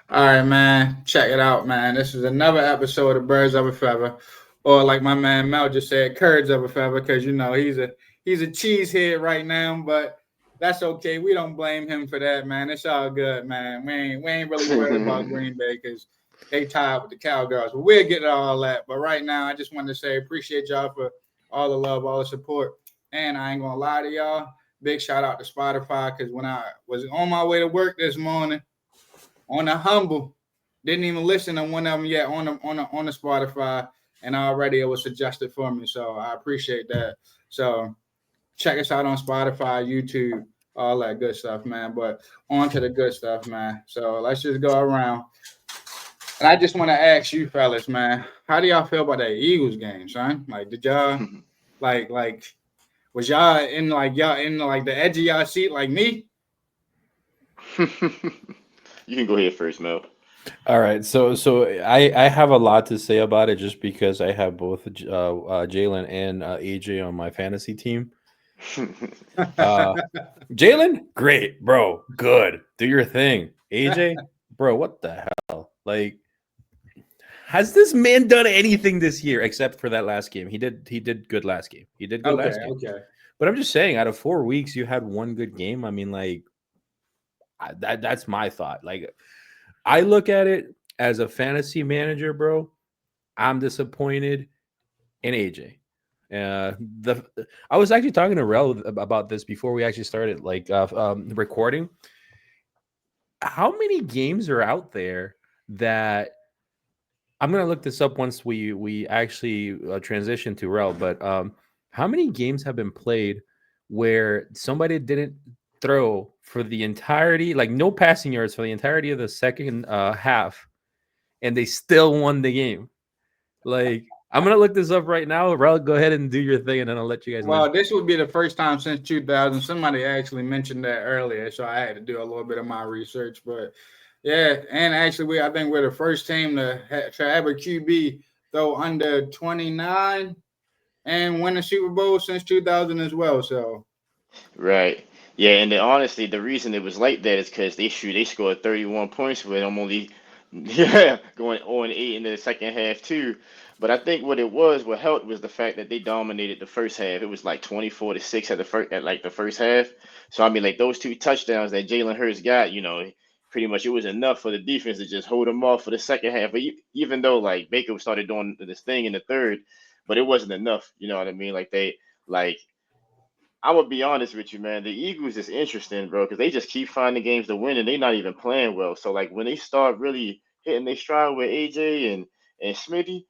All right, man. Check it out, man. This is another episode of Birds of a Feather, or like my man Mel just said, Curds of a Feather, because he's a cheesehead right now, but that's okay. We don't blame him for that, man. It's all good, man. We ain't really worried about Green Bay because they tied with the Cowgirls, but we'll get to all that. But right now, I just wanted to say appreciate y'all for all the love, all the support, and I ain't gonna lie to y'all. Big shout out to Spotify because when I was on my way to work this morning on the humble. Didn't even listen to one of them yet on the Spotify, and already it was suggested for me. So I appreciate that. So check us out on Spotify, YouTube, all that good stuff, man. But on to the good stuff, man. So let's just go around. And I just want to ask you fellas, man, how do y'all feel about that Eagles game, son? Like, did y'all like was y'all in like the edge of y'all seat like me? You can go ahead first, Mel. All right, so I have a lot to say about it just because I have both Jalen and AJ on my fantasy team. Uh, Jalen, great, bro, good, do your thing. AJ, bro, what the hell? Like, has this man done anything this year except for that last game? He did good last game. He did good Okay, last game. okay. But I'm just saying, out of 4 weeks, you had one good game. I mean, like that's my thought. Like, I look at it as a fantasy manager, bro. I'm disappointed in AJ. The I was actually talking to Rel about this before we actually started, like recording. How many games are out there that I'm gonna look this up once we actually transition to Rel? But how many games have been played where somebody didn't throw for the entirety, like no passing yards for the entirety of the second half, and they still won the game? Like, I'm gonna look this up right now. Rel, go ahead and do your thing, and then I'll let you guys know. Well, this would be the first time since 2000. Somebody actually mentioned that earlier, so I had to do a little bit of my research. But yeah, and actually, I think we're the first team to have a QB throw under 29 and win a Super Bowl since 2000 as well. So Right. Yeah, and then honestly, the reason it was like that is because they scored 31 points with them only yeah going 0 and 8 in the second half too. But I think what helped was the fact that they dominated the first half. It was like 24-6 at like the first half. So I mean, like those two touchdowns that Jalen Hurts got, pretty much it was enough for the defense to just hold them off for the second half. But even though like Baker started doing this thing in the third, but it wasn't enough. You know what I mean? Like I'm gonna be honest with you, man. The Eagles is interesting, bro, because they just keep finding games to win and they not even playing well. So like when they start really hitting their stride with AJ and Smitty,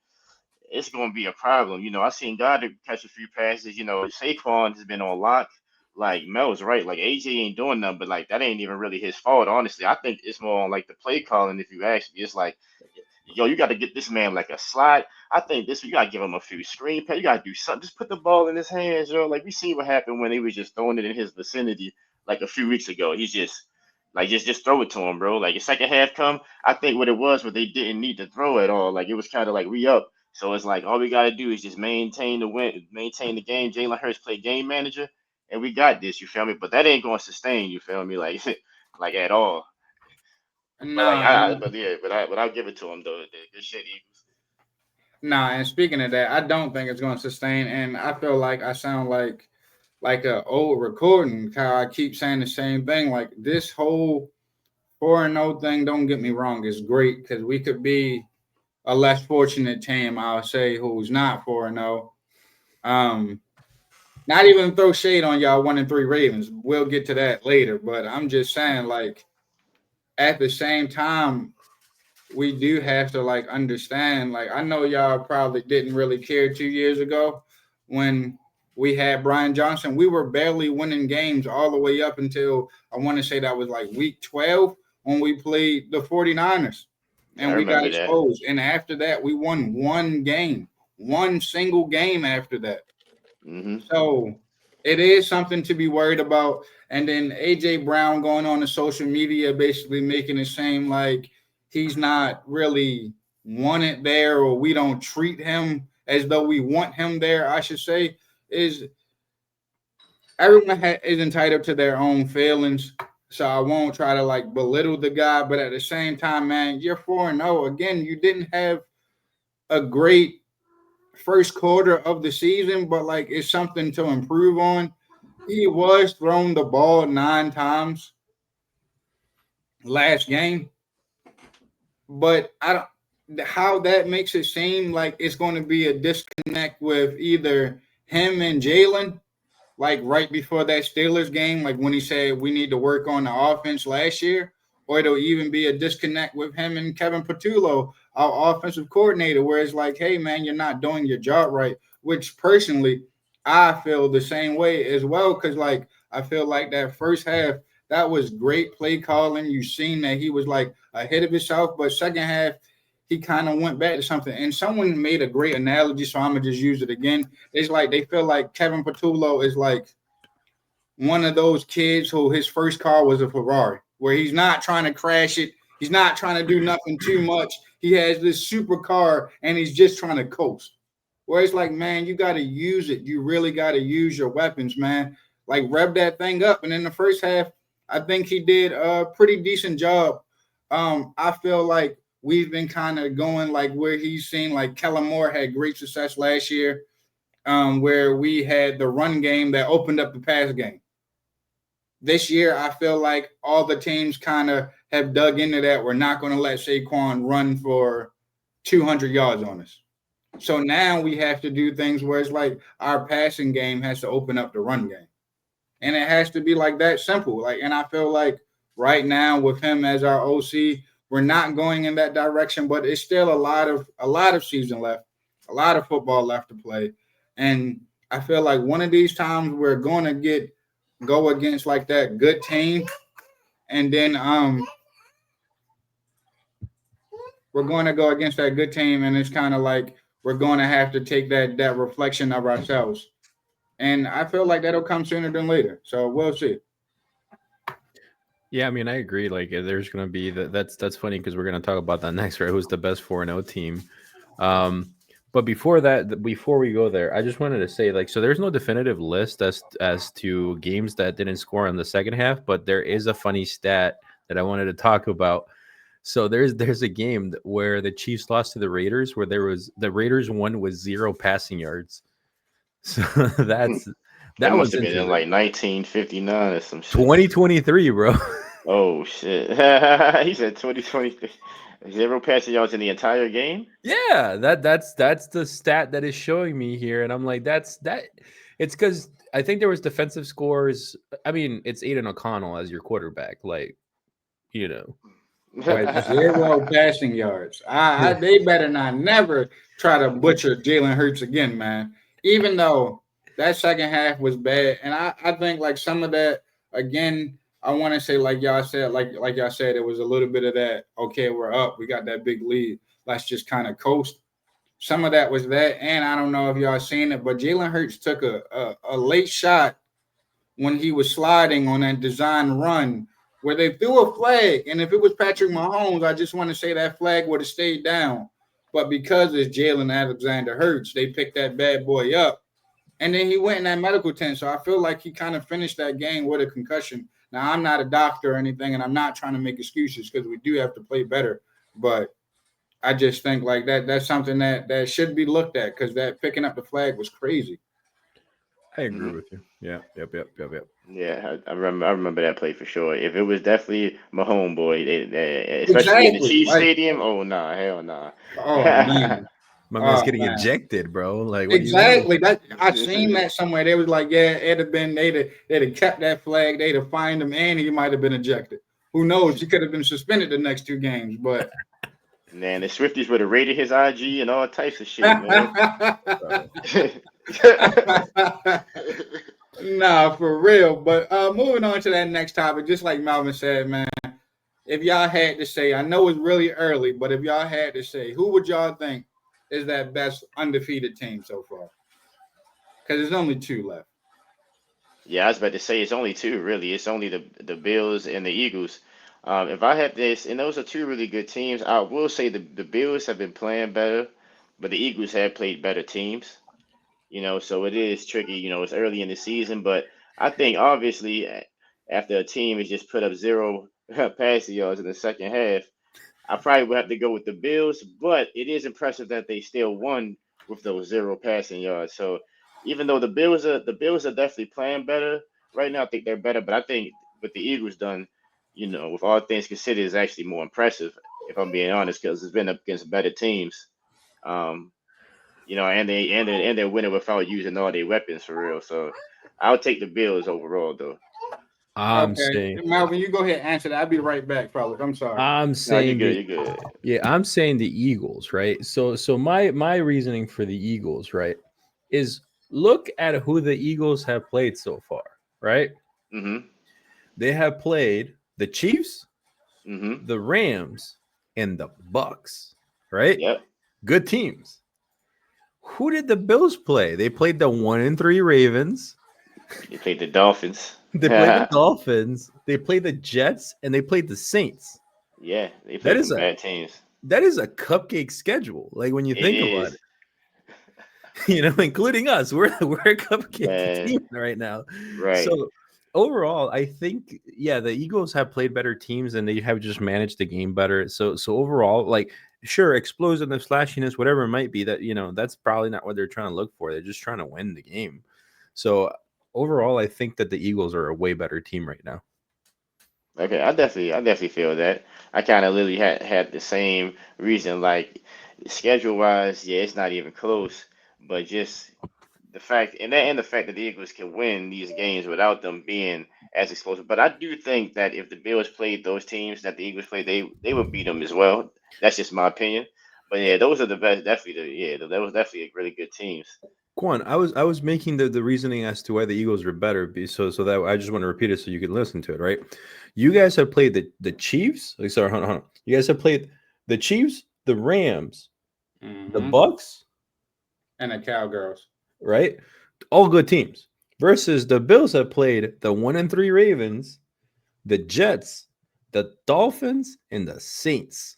it's gonna be a problem. I seen God catch a few passes. Saquon has been on lock. Like Mel's right. Like AJ ain't doing nothing, but like that ain't even really his fault. Honestly, I think it's more on like the play calling. If you ask me, it's like, yo, you got to get this man like a slide. I think this you got to give him a few screen pass. You got to do something. Just put the ball in his hands, yo. Like we see what happened when he was just throwing it in his vicinity like a few weeks ago. He's just like just throw it to him, bro. Like the second half come, I think what it was they didn't need to throw at all. Like it was kind of like re up. So it's like all we got to do is just maintain the win, maintain the game. Jalen Hurts play game manager, and we got this. You feel me? But that ain't going to sustain. You feel me? Like like at all. But like nah, and but I'll give it to him though. Good shit, Eagles. nah. And speaking of that, I don't think it's going to sustain. And I feel like I sound like a old recording. How I keep saying the same thing. Like this whole 4-0 thing. Don't get me wrong, is great because we could be a less fortunate team, I'll say, who's not 4-0. Um, not even throw shade on y'all 1-3 Ravens. We'll get to that later. But I'm just saying, like, at the same time, we do have to like understand. Like, I know y'all probably didn't really care 2 years ago when we had Brian Johnson. We were barely winning games all the way up until I want to say that was like week 12 when we played the 49ers I and we got remember that. exposed. And after that, we won one game, one single game after that. Hmm. So it is something to be worried about. And then AJ Brown going on the social media, basically making it seem like he's not really wanted there, or we don't treat him as though we want him there. I should say is everyone is entitled to their own feelings. So I won't try to like belittle the guy, but at the same time, man, you're 4-0. Again, you didn't have a great first quarter of the season, but like it's something to improve on. He was thrown the ball 9 times last game, but I don't how that makes it seem like it's going to be a disconnect with either him and Jalen, like right before that Steelers game, like when he said we need to work on the offense last year, or it'll even be a disconnect with him and Kevin Patullo, our offensive coordinator, where it's like, hey man, you're not doing your job right. Which personally, I feel the same way as well, because like I feel like that first half that was great play calling. You seen that he was like ahead of himself, but second half he kind of went back to something. And someone made a great analogy, so I'm gonna just use it again. It's like they feel like Kevin Patullo is like one of those kids who his first car was a Ferrari, where he's not trying to crash it. He's not trying to do nothing too much. He has this super car and he's just trying to coast. Where it's like, man, you got to use it. You really got to use your weapons, man. Like, rev that thing up. And in the first half, I think he did a pretty decent job. I feel like we've been kind of going like where he's seen, like Kellen Moore had great success last year, where we had the run game that opened up the pass game. This year, I feel like all the teams kind of have dug into that. We're not going to let Saquon run for 200 yards on us. So now we have to do things where it's like our passing game has to open up the run game. And it has to be like that simple. Like, and I feel like right now with him as our OC, we're not going in that direction, but it's still a lot of season left, a lot of football left to play. And I feel like one of these times we're going to go against like that good team, and then we're going to go against that good team, and it's kind of like we're going to have to take that reflection of ourselves. And I feel like that'll come sooner than later. So we'll see. Yeah, I mean, I agree. Like, there's going to be that's funny because we're going to talk about that next, right? Who's the best 4-0 team? But before that, before we go there, I just wanted to say, like, so there's no definitive list as to games that didn't score in the second half, but there is a funny stat that I wanted to talk about. So there's a game where the Chiefs lost to the Raiders, where the Raiders won with 0 passing yards. So That that must was have been in like 1959 or some shit. 2023, bro. Oh shit! He said 2023. 0 passing yards in the entire game. Yeah, that's the stat that is showing me here, and I'm like, that's that. It's because I think there was defensive scores. I mean, it's Aiden O'Connell as your quarterback, like, you know. With 0 passing yards. They better not never try to butcher Jalen Hurts again, man. Even though that second half was bad. And I think like some of that, again, I want to say like y'all said, like y'all said, it was a little bit of that, okay, we're up. We got that big lead. Let's just kind of coast. Some of that was that. And I don't know if y'all seen it, but Jalen Hurts took a late shot when he was sliding on that design run where they threw a flag. And if it was Patrick Mahomes, I just want to say that flag would have stayed down. But because it's Jalen Alexander Hurts, they picked that bad boy up. And then he went in that medical tent. So I feel like he kind of finished that game with a concussion. Now, I'm not a doctor or anything, and I'm not trying to make excuses because we do have to play better. But I just think like that's something that should be looked at because that picking up the flag was crazy. I agree with you. Yeah. Yep. Yeah, I remember that play for sure. If it was definitely my homeboy, especially in the Exactly. Chiefs Like, Stadium, oh nah, hell nah. oh man. My man's Oh getting man. ejected, bro. Like, what Exactly. That I seen that somewhere. They was like, yeah, it'd have been they'd have kept that flag, they'd have fined him, and he might have been ejected. Who knows? He could have been suspended the next 2 games, but Man, the Swifties would have rated his IG and all types of shit, man. nah, for real. But moving on to that next topic, just like Melvin said, man, if y'all had to say, I know it's really early, but if y'all had to say, who would y'all think is that best undefeated team so far? Because there's only 2 left. Yeah, I was about to say it's only 2, really. It's only the Bills and the Eagles. If I had this, and those are 2 really good teams, I will say the Bills have been playing better, but the Eagles have played better teams. So it is tricky. It's early in the season, but I think obviously after a team has just put up 0 passing yards in the second half. I probably would have to go with the Bills, but it is impressive that they still won with those 0 passing yards. So even though the Bills are definitely playing better right now, I think they're better. But I think what the Eagles done, with all things considered, is actually more impressive, if I'm being honest, because it's been up against better teams. And they're winning without using all their weapons for real. So I'll take the Bills overall, though. I'm Okay, saying, Malvin, you go ahead and answer that. I'll be right back, fellas. I'm sorry. I'm No, you're saying good. the You're good. yeah, I'm saying the Eagles, right? So my reasoning for the Eagles, right, is look at who the Eagles have played so far, right? Mm-hmm. They have played the Chiefs, Mm-hmm. the Rams, and the Bucks, right? Yep. Good teams. Who did the Bills play? They played the 1-3 Ravens. They played the Dolphins. They played the Dolphins. They played the Jets, and they played the Saints. Yeah, they That played is some a bad teams. that is a cupcake schedule. Like when you It think about is. it, including us, we're a cupcake Man. team right now. Right. So overall, I think the Eagles have played better teams and they have just managed the game better. So overall, like sure, explosiveness, flashiness, whatever it might be, that that's probably not what they're trying to look for. They're just trying to win the game. So overall, I think that the Eagles are a way better team right now. Okay, I definitely feel that. I kind of literally had the same reason. Like schedule wise, yeah, it's not even close. But just the fact that the Eagles can win these games without them being as explosive. But I do think that if the Bills played those teams that the Eagles played, they would beat them as well. That's just my opinion. But yeah, those are the best. Definitely, that was definitely really good teams. Quan, I was making the reasoning as to why the Eagles were better, so that I just want to repeat it so you can listen to it, right? You guys have played the Chiefs. Sorry, hold on. You guys have played the Chiefs, the Rams, the Bucks, and the Cowgirls. right? All good teams. Versus the Bills have played the 1-3 Ravens, the Jets, the Dolphins, and the Saints.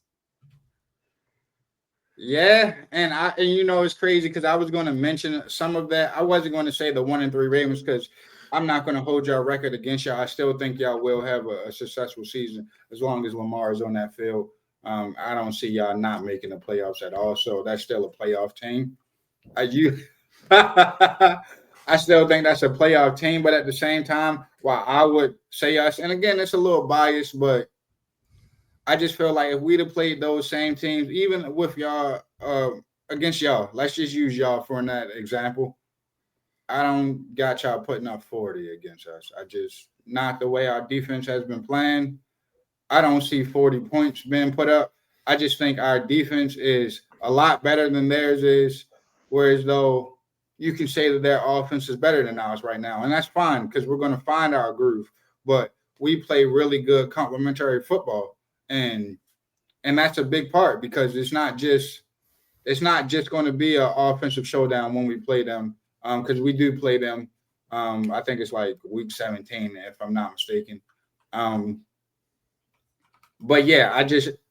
Yeah, and it's crazy because I was going to mention some of that. I wasn't going to say the 1-3 Ravens because I'm not going to hold y'all record against y'all. I still think y'all will have a successful season as long as Lamar is on that field. I don't see y'all not making the playoffs at all. So that's still a playoff team. I still think that's a playoff team, but at the same time, while I would say us, and again, it's a little biased, but I just feel like if we'd have played those same teams, even with y'all against y'all, let's just use y'all for that example. I don't got y'all putting up 40 against us. I just not the way our defense has been playing. I don't see 40 points being put up. I just think our defense is a lot better than theirs is, whereas though you can say that their offense is better than ours right now, and that's fine because we're going to find our groove. But we play really good complementary football, and that's a big part because it's not just going to be an offensive showdown when we play them because we do play them. I think it's like week 17 if I'm not mistaken. But yeah,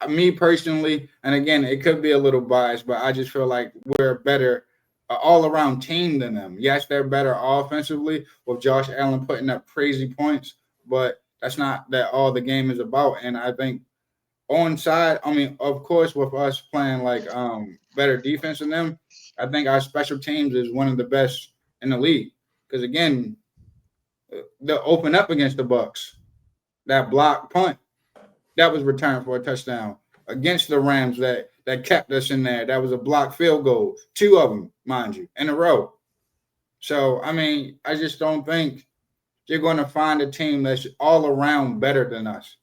me personally, and again, it could be a little biased, but I just feel like we're a better all-around team than them. Yes, they're better offensively with Josh Allen putting up crazy points, but that's not that all the game is about. And I think of course, with us playing like better defense than them, I think our special teams is one of the best in the league. Because again, they'll open up against the Bucks. That block punt that was returned for a touchdown against the Rams that kept us in there. That was a blocked field goal, 2 of them, mind you, in a row. So I mean, I just don't think you're going to find a team that's all around better than us.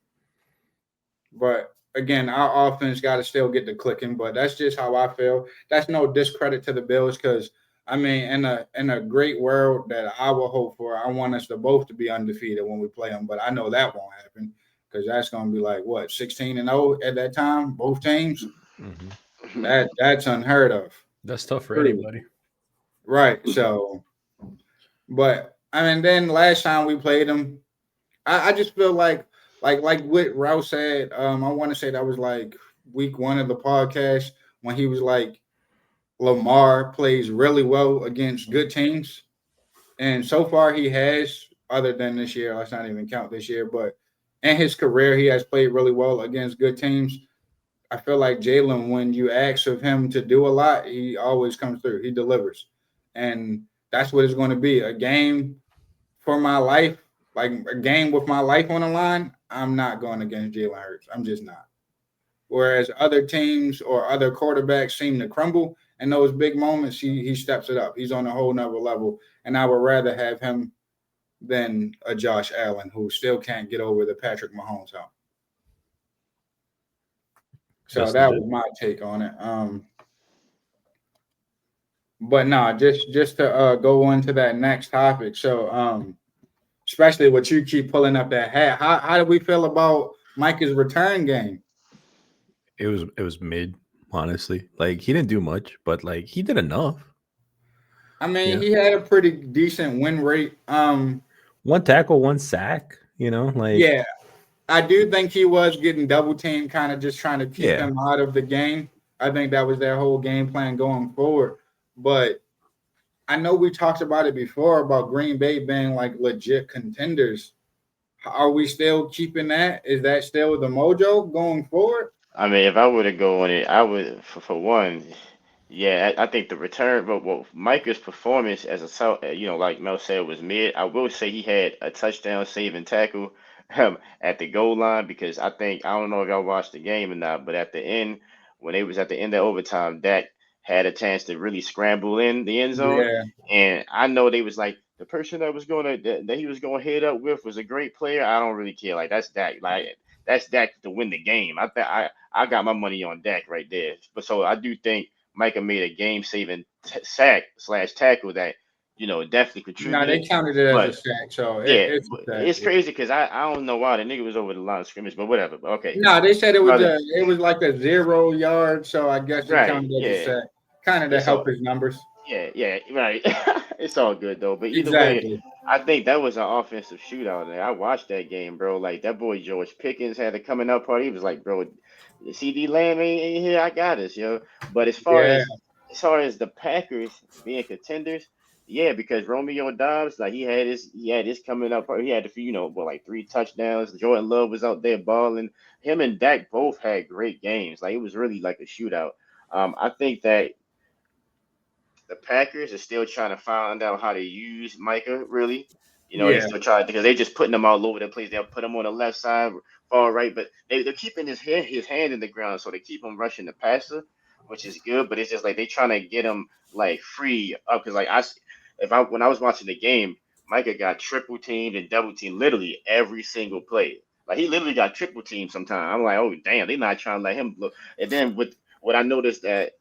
But again, our offense got to still get the clicking. But that's just how I feel. That's no discredit to the Bills because I mean, in a great world that I will hope for, I want us to both to be undefeated when we play them. But I know that won't happen because that's going to be like what 16-0 at that time, both teams. Mm-hmm. That's unheard of. That's tough for anybody, right? So, but I mean, then last time we played them, I just feel like what Rouse said. I want to say that was like week 1 of the podcast when he was like, Lamar plays really well against good teams, and so far he has. other than this year. Let's not even count this year, but in his career, he has played really well against good teams. I feel like Jalen, when you ask of him to do a lot, he always comes through. He delivers. And that's what it's going to be. A game for my life, like a game with my life on the line, I'm not going against Jalen Hurts. I'm just not. Whereas other teams or other quarterbacks seem to crumble in those big moments, he steps it up. He's on a whole nother level. And I would rather have him than a Josh Allen who still can't get over the Patrick Mahomes hump. So That's that legit. was my take on it. But no, just to go on to that next topic. So especially what you keep pulling up that hat. How do we feel about Micah's return game? It was mid, honestly. Like he didn't do much, but like he did enough. I mean, Yeah. he had a pretty decent win rate. One tackle, one sack, like Yeah, I do think he was getting double teamed, kind of just trying to keep Yeah. him out of the game. I think that was their whole game plan going forward. But I know we talked about it before about Green Bay being like legit contenders. Are we still keeping that? Is that still the mojo going forward? I mean, if I were to go on it, I would for one. Yeah, I think the return, but well, Micah's performance as like Mel said, was mid. I will say he had a touchdown saving tackle at the goal line because I don't know if y'all watched the game or not, but at the end, when they was at the end of overtime, Dak had a chance to really scramble in the end zone, Yeah. and I know they was like the person that he was going to head up with was a great player. I don't really care. Like that's Dak. Like that's Dak to win the game. I got my money on Dak right there. But so I do think Micah made a game-saving sack / tackle that definitely No, they contributed. counted it as a But sack, so yeah, it's a but sack. it's crazy because I don't know why the nigga was over the line of scrimmage, but whatever. But okay, No, they said brother. it was like a 0 yard, so I guess it Right? counted as a Yeah. sack, kind of to It's all help his numbers. yeah, right. It's all good though. But either way, Exactly. I think that was an offensive shootout. And I watched that game, bro. Like that boy George Pickens had a coming up party. He was like, bro, CD Lamb ain't here. I got this, yo. But Yeah. as far as the Packers being contenders, yeah, because Romeo Dobbs, like he had his coming up party. He had like 3 touchdowns. Jordan Love was out there balling. Him and Dak both had great games. Like it was really like a shootout. I think that the Packers are still trying to find out how to use Micah. Really, they Yeah. still try because they just putting them all over the place. They'll put him on the left side, far right, but they're keeping his hand in the ground, so they keep him rushing the passer, which is good. But it's just like they trying to get him like free up because when I was watching the game, Micah got triple teamed and double teamed literally every single play. Like he literally got triple teamed sometimes. I'm like, oh damn, they're not trying to let him look. And then with what I noticed that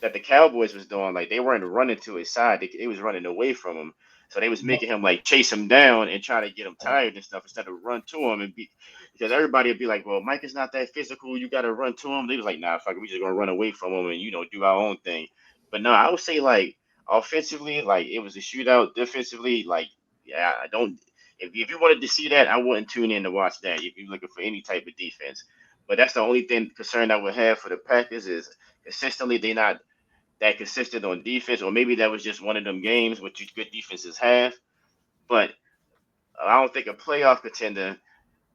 the Cowboys was doing, like they weren't running to his side, they was running away from him. So they was making him like chase him down and try to get him tired and stuff instead of run to him because everybody would be like, well, Mike is not that physical. You got to run to him. They was like, nah, fuck it, we just gonna run away from him and do our own thing. But no, I would say like offensively, like it was a shootout. Defensively, like yeah, I don't. If you wanted to see that, I wouldn't tune in to watch that. If you're looking for any type of defense, but that's the only concern I would have for the Packers is consistently they not that consistent on defense, or maybe that was just one of them games which good defenses have. But I don't think a playoff contender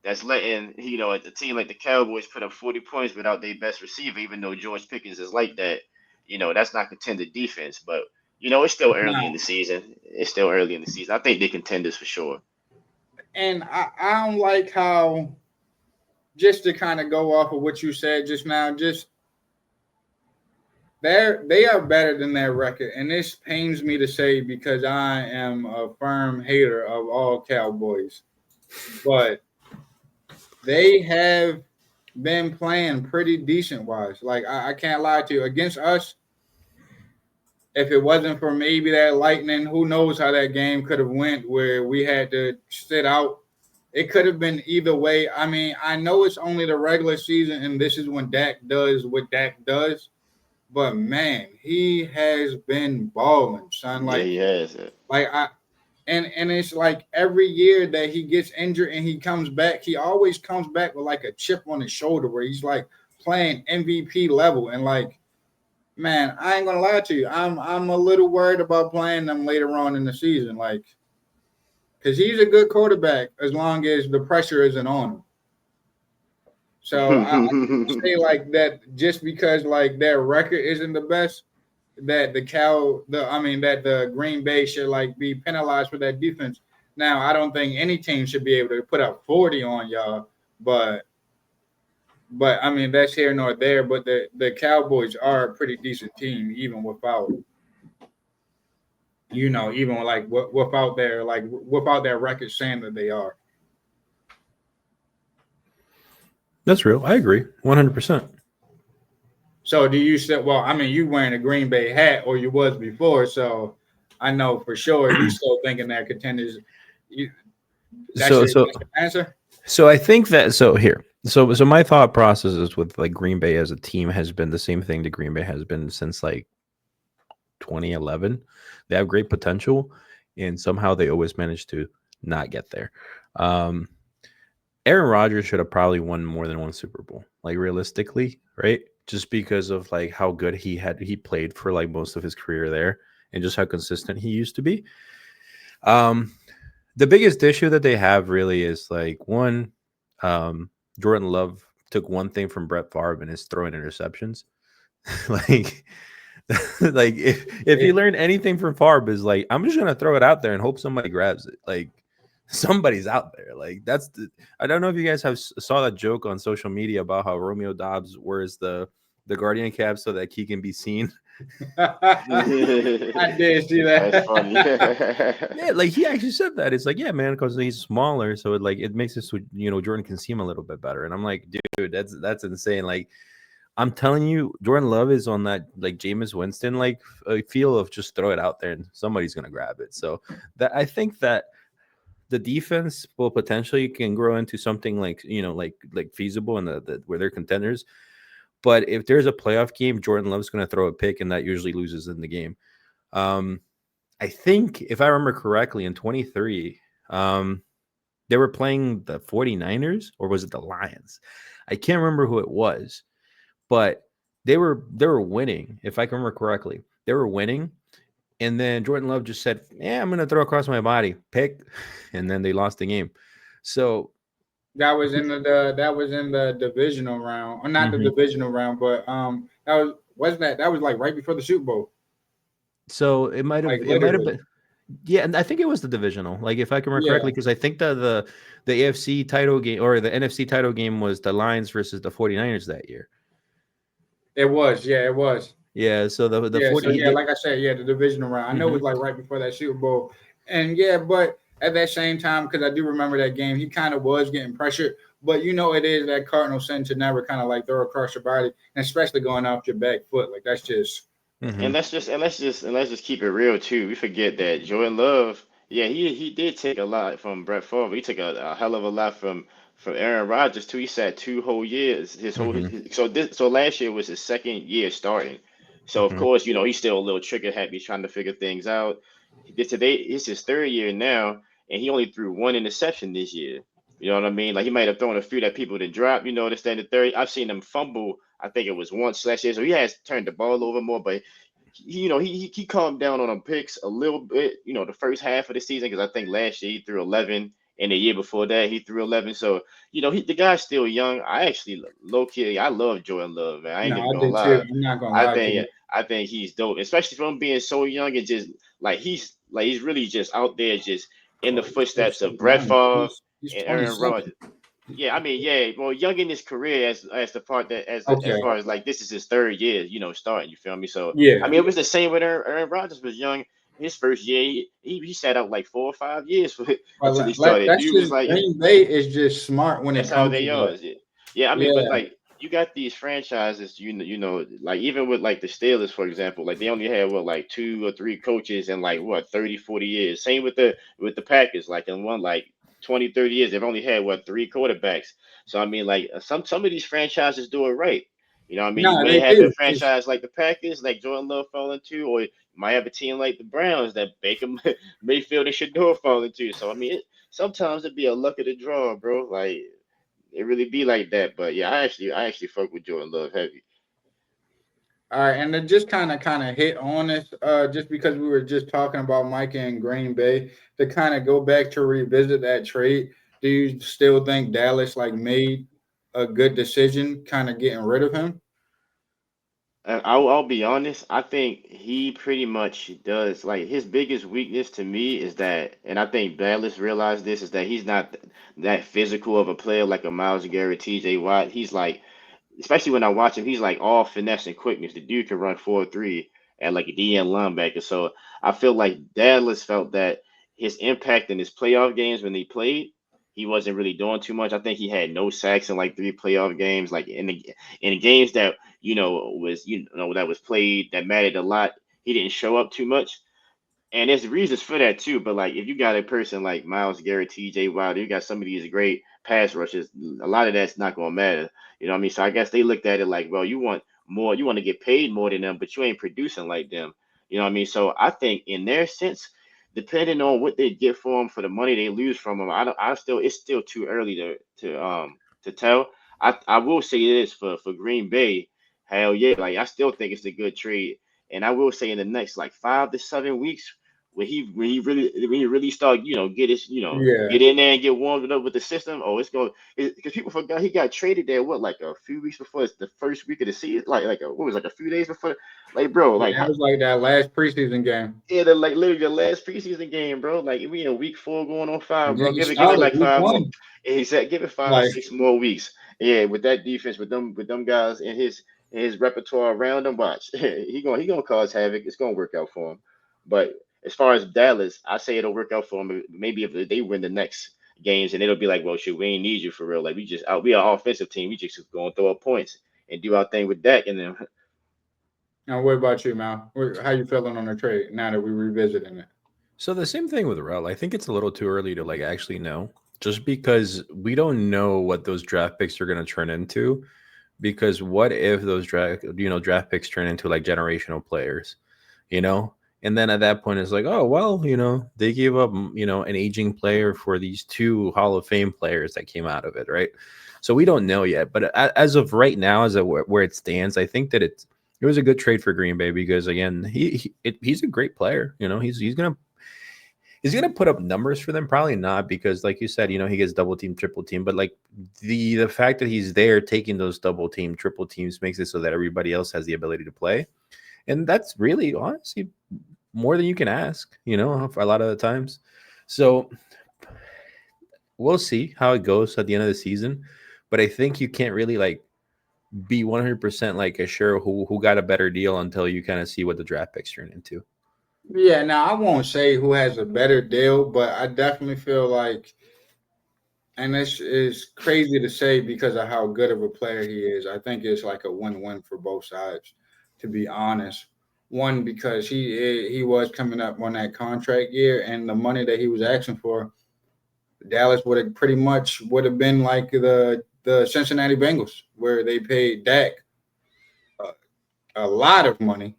that's letting a team like the Cowboys put up 40 points without their best receiver, even though George Pickens is like that. That's not contender defense. But it's still early in No. the season. It's still early in the season. I think they're contenders for sure. And I don't like how, just to kind of go off of what you said just now, just they are better than their record. And this pains me to say because I am a firm hater of all Cowboys. But they have been playing pretty decent wise. Like I can't lie to you. Against us, if it wasn't for maybe that lightning, who knows how that game could have went where we had to sit out. It could have been either way. I mean, I know it's only the regular season and this is when Dak does what Dak does, but man, he has been balling, son. Yeah, he has it. Like I and it's like every year that he gets injured and he comes back, he always comes back with like a chip on his shoulder where he's like playing MVP level. And like, man, I ain't gonna lie to you, I'm a little worried about playing them later on in the season, like because he's a good quarterback as long as the pressure isn't on him. So I say like that just because like their record isn't the best, that that the Green Bay should like be penalized for that defense. Now I don't think any team should be able to put up 40 on y'all, but I mean that's here nor there. But the Cowboys are a pretty decent team even without even like without their record saying that they are. That's real. I agree, 100%. So do you say? Well, I mean, you wearing a Green Bay hat, or you was before, so I know for sure you still thinking that contenders. That's your answer. So I think that so my thought process is with like Green Bay as a team has been the same thing that Green Bay has been since like 2011. They have great potential, and somehow they always manage to not get there. Aaron Rodgers should have probably won more than one Super Bowl, like realistically, right? Just because of like how good he played for like most of his career there, and just how consistent he used to be. The biggest issue that they have really is like one, Jordan Love took one thing from Brett Favre and is throwing interceptions. like if you learn anything from Favre is like, I'm just gonna throw it out there and hope somebody grabs it. Like somebody's out there. Like I don't know if you guys saw that joke on social media about how Romeo Dobbs wears the Guardian cap so that he can be seen. I did see that. That's funny. Yeah, like he actually said that. It's like, yeah, man, because he's smaller, so it makes it so Jordan can see him a little bit better. And I'm like, dude, that's insane. Like, I'm telling you, Jordan Love is on that like Jameis Winston like feel of just throw it out there and somebody's gonna grab it. So that I think that the defense will potentially can grow into something like like feasible in the where they're contenders. But if there's a playoff game, Jordan Love's going to throw a pick, and that usually loses in the game. I think, if I remember correctly, in 23, they were playing the 49ers, or was it the Lions? I can't remember who it was, but they were winning, if I can remember correctly. They were winning, and then Jordan Love just said, "Yeah, I'm going to throw across my body, pick," and then they lost the game. So that was in the divisional round, or not the divisional round, but that was like right before the Super Bowl. So it might have been, yeah, and I think it was the divisional, like if I can remember correctly, because I think the AFC title game or the NFC title game was the Lions versus the 49ers that year. It was. Yeah, so the 40, like I said, the divisional round. I know it was like right before that Super Bowl, and but at that same time, because I do remember that game, he kind of was getting pressured. But it is that cardinal sin to never kind of like throw across your body, and especially going off your back foot. Like that's just. And let's just keep it real too. We forget that Jordan Love, he did take a lot from Brett Favre. He took a hell of a lot from Aaron Rodgers too. He sat 2 whole years. So last year was his second year starting. So of course, he's still a little trigger happy, trying to figure things out. Today it's his 3rd year now, and he only threw 1 interception this year. You know what I mean? Like he might have thrown a few that people didn't drop. The standard 30. I've seen him fumble. I think it was once last year. So he has turned the ball over more, but he calmed down on them picks a little bit. The first half of the season, because I think last year he threw 11, and the year before that he threw 11. So the guy's still young. I actually low key, I love Jordan Love, man. I ain't even gonna lie. I'm not gonna lie. I think he's dope, especially from being so young and just like he's really just out there, just in the footsteps of Brett Favre and Aaron Rodgers. Yeah, I mean, well, young in his career as the part that as far as like this is his 3rd year, starting. You feel me? So I mean, it was the same when Aaron Rodgers was young. His first year, he sat out like 4 or 5 years until he started. That's just, like Green Bay is just smart when it comes to that. Yeah, I mean, but like you got these franchises, like even with like the Steelers, for example, like they only had like 2 or 3 coaches in like 30, 40 years. Same with the Packers, like in 20, 30 years, they've only had 3 quarterbacks. So I mean, like some of these franchises do it right. I mean, you may have a franchise like the Packers, like Jordan Love fell into, or you might have a team like the Browns that Baker Mayfield and Shador fall into. So I mean, sometimes it'd be a luck of the draw, bro. Like it really be like that. But yeah, I actually fuck with Jordan Love heavy. All right, and to just kind of hit on this, just because we were just talking about Micah and Green Bay, to kind of go back to revisit that trade, do you still think Dallas like made a good decision, kind of getting rid of him? And I'll be honest, I think he pretty much does. Like his biggest weakness to me is that, and I think Dallas realized this, is that he's not that physical of a player like a Miles Garrett, TJ Watt. He's like, especially when I watch him, he's like all finesse and quickness. The dude can run 4-3 at like a DN linebacker. So I feel like Dallas felt that his impact in his playoff games when they played, he wasn't really doing too much. I think he had no sacks in like three playoff games. Like in the games that was that was played that mattered a lot, he didn't show up too much. And there's reasons for that too. But like if you got a person like Miles Garrett, TJ Wilder, you got some of these great pass rushes, a lot of that's not gonna matter. You know what I mean? So I guess they looked at it like, well, you want more, you want to get paid more than them, but you ain't producing like them. You know what I mean? So I think in their sense, depending on what they get for them for the money they lose from them, I still it's still too early to tell. I will say this for Green Bay, hell yeah, like I still think it's a good trade. And I will say in the next like 5 to 7 weeks, when he really start get his Yeah, get in there and get warmed up with the system. Oh, it's going because people forgot he got traded there what like a few weeks before it's the first week of the season, what was it, like a few days before, like bro, like yeah, it was like that last preseason game, like literally the last preseason game, bro. Like we in week 4 going on and 5, then bro. he Give it started like week 5 more. one. He said give it five or Like, six more weeks. Yeah, with that defense, with them guys in his repertoire around him, watch he gonna cause havoc. It's gonna work out for him. But as far as Dallas, I say it'll work out for him. Maybe if they win the next games, and it'll be like, well, shit, we ain't need you for real. Like we are an offensive team. We just gonna throw up points and do our thing with Dak, and then now what about you, Mal? How you feeling on the trade now that we revisiting it? So the same thing with Rel. I think it's a little too early to like actually know, just because we don't know what those draft picks are going to turn into. Because what if those draft picks turn into like generational players, you know? And then at that point, it's like, oh well, they gave up, an aging player for these two Hall of Fame players that came out of it, right? So we don't know yet. But as of right now, where it stands, I think that it was a good trade for Green Bay because again, he's a great player. He's gonna put up numbers for them? Probably not, because like you said, he gets double team, triple team. But like the fact that he's there taking those double team, triple teams makes it so that everybody else has the ability to play, and that's really honestly more than you can ask. For a lot of the times. So we'll see how it goes at the end of the season. But I think you can't really like be 100% like sure who got a better deal until you kind of see what the draft picks turn into. Yeah, now I won't say who has a better deal, but I definitely feel like, and this is crazy to say because of how good of a player he is. I think it's like a win-win for both sides, to be honest. One, because he was coming up on that contract year, and the money that he was asking for, Dallas would have been like the Cincinnati Bengals, where they paid Dak a, a lot of money.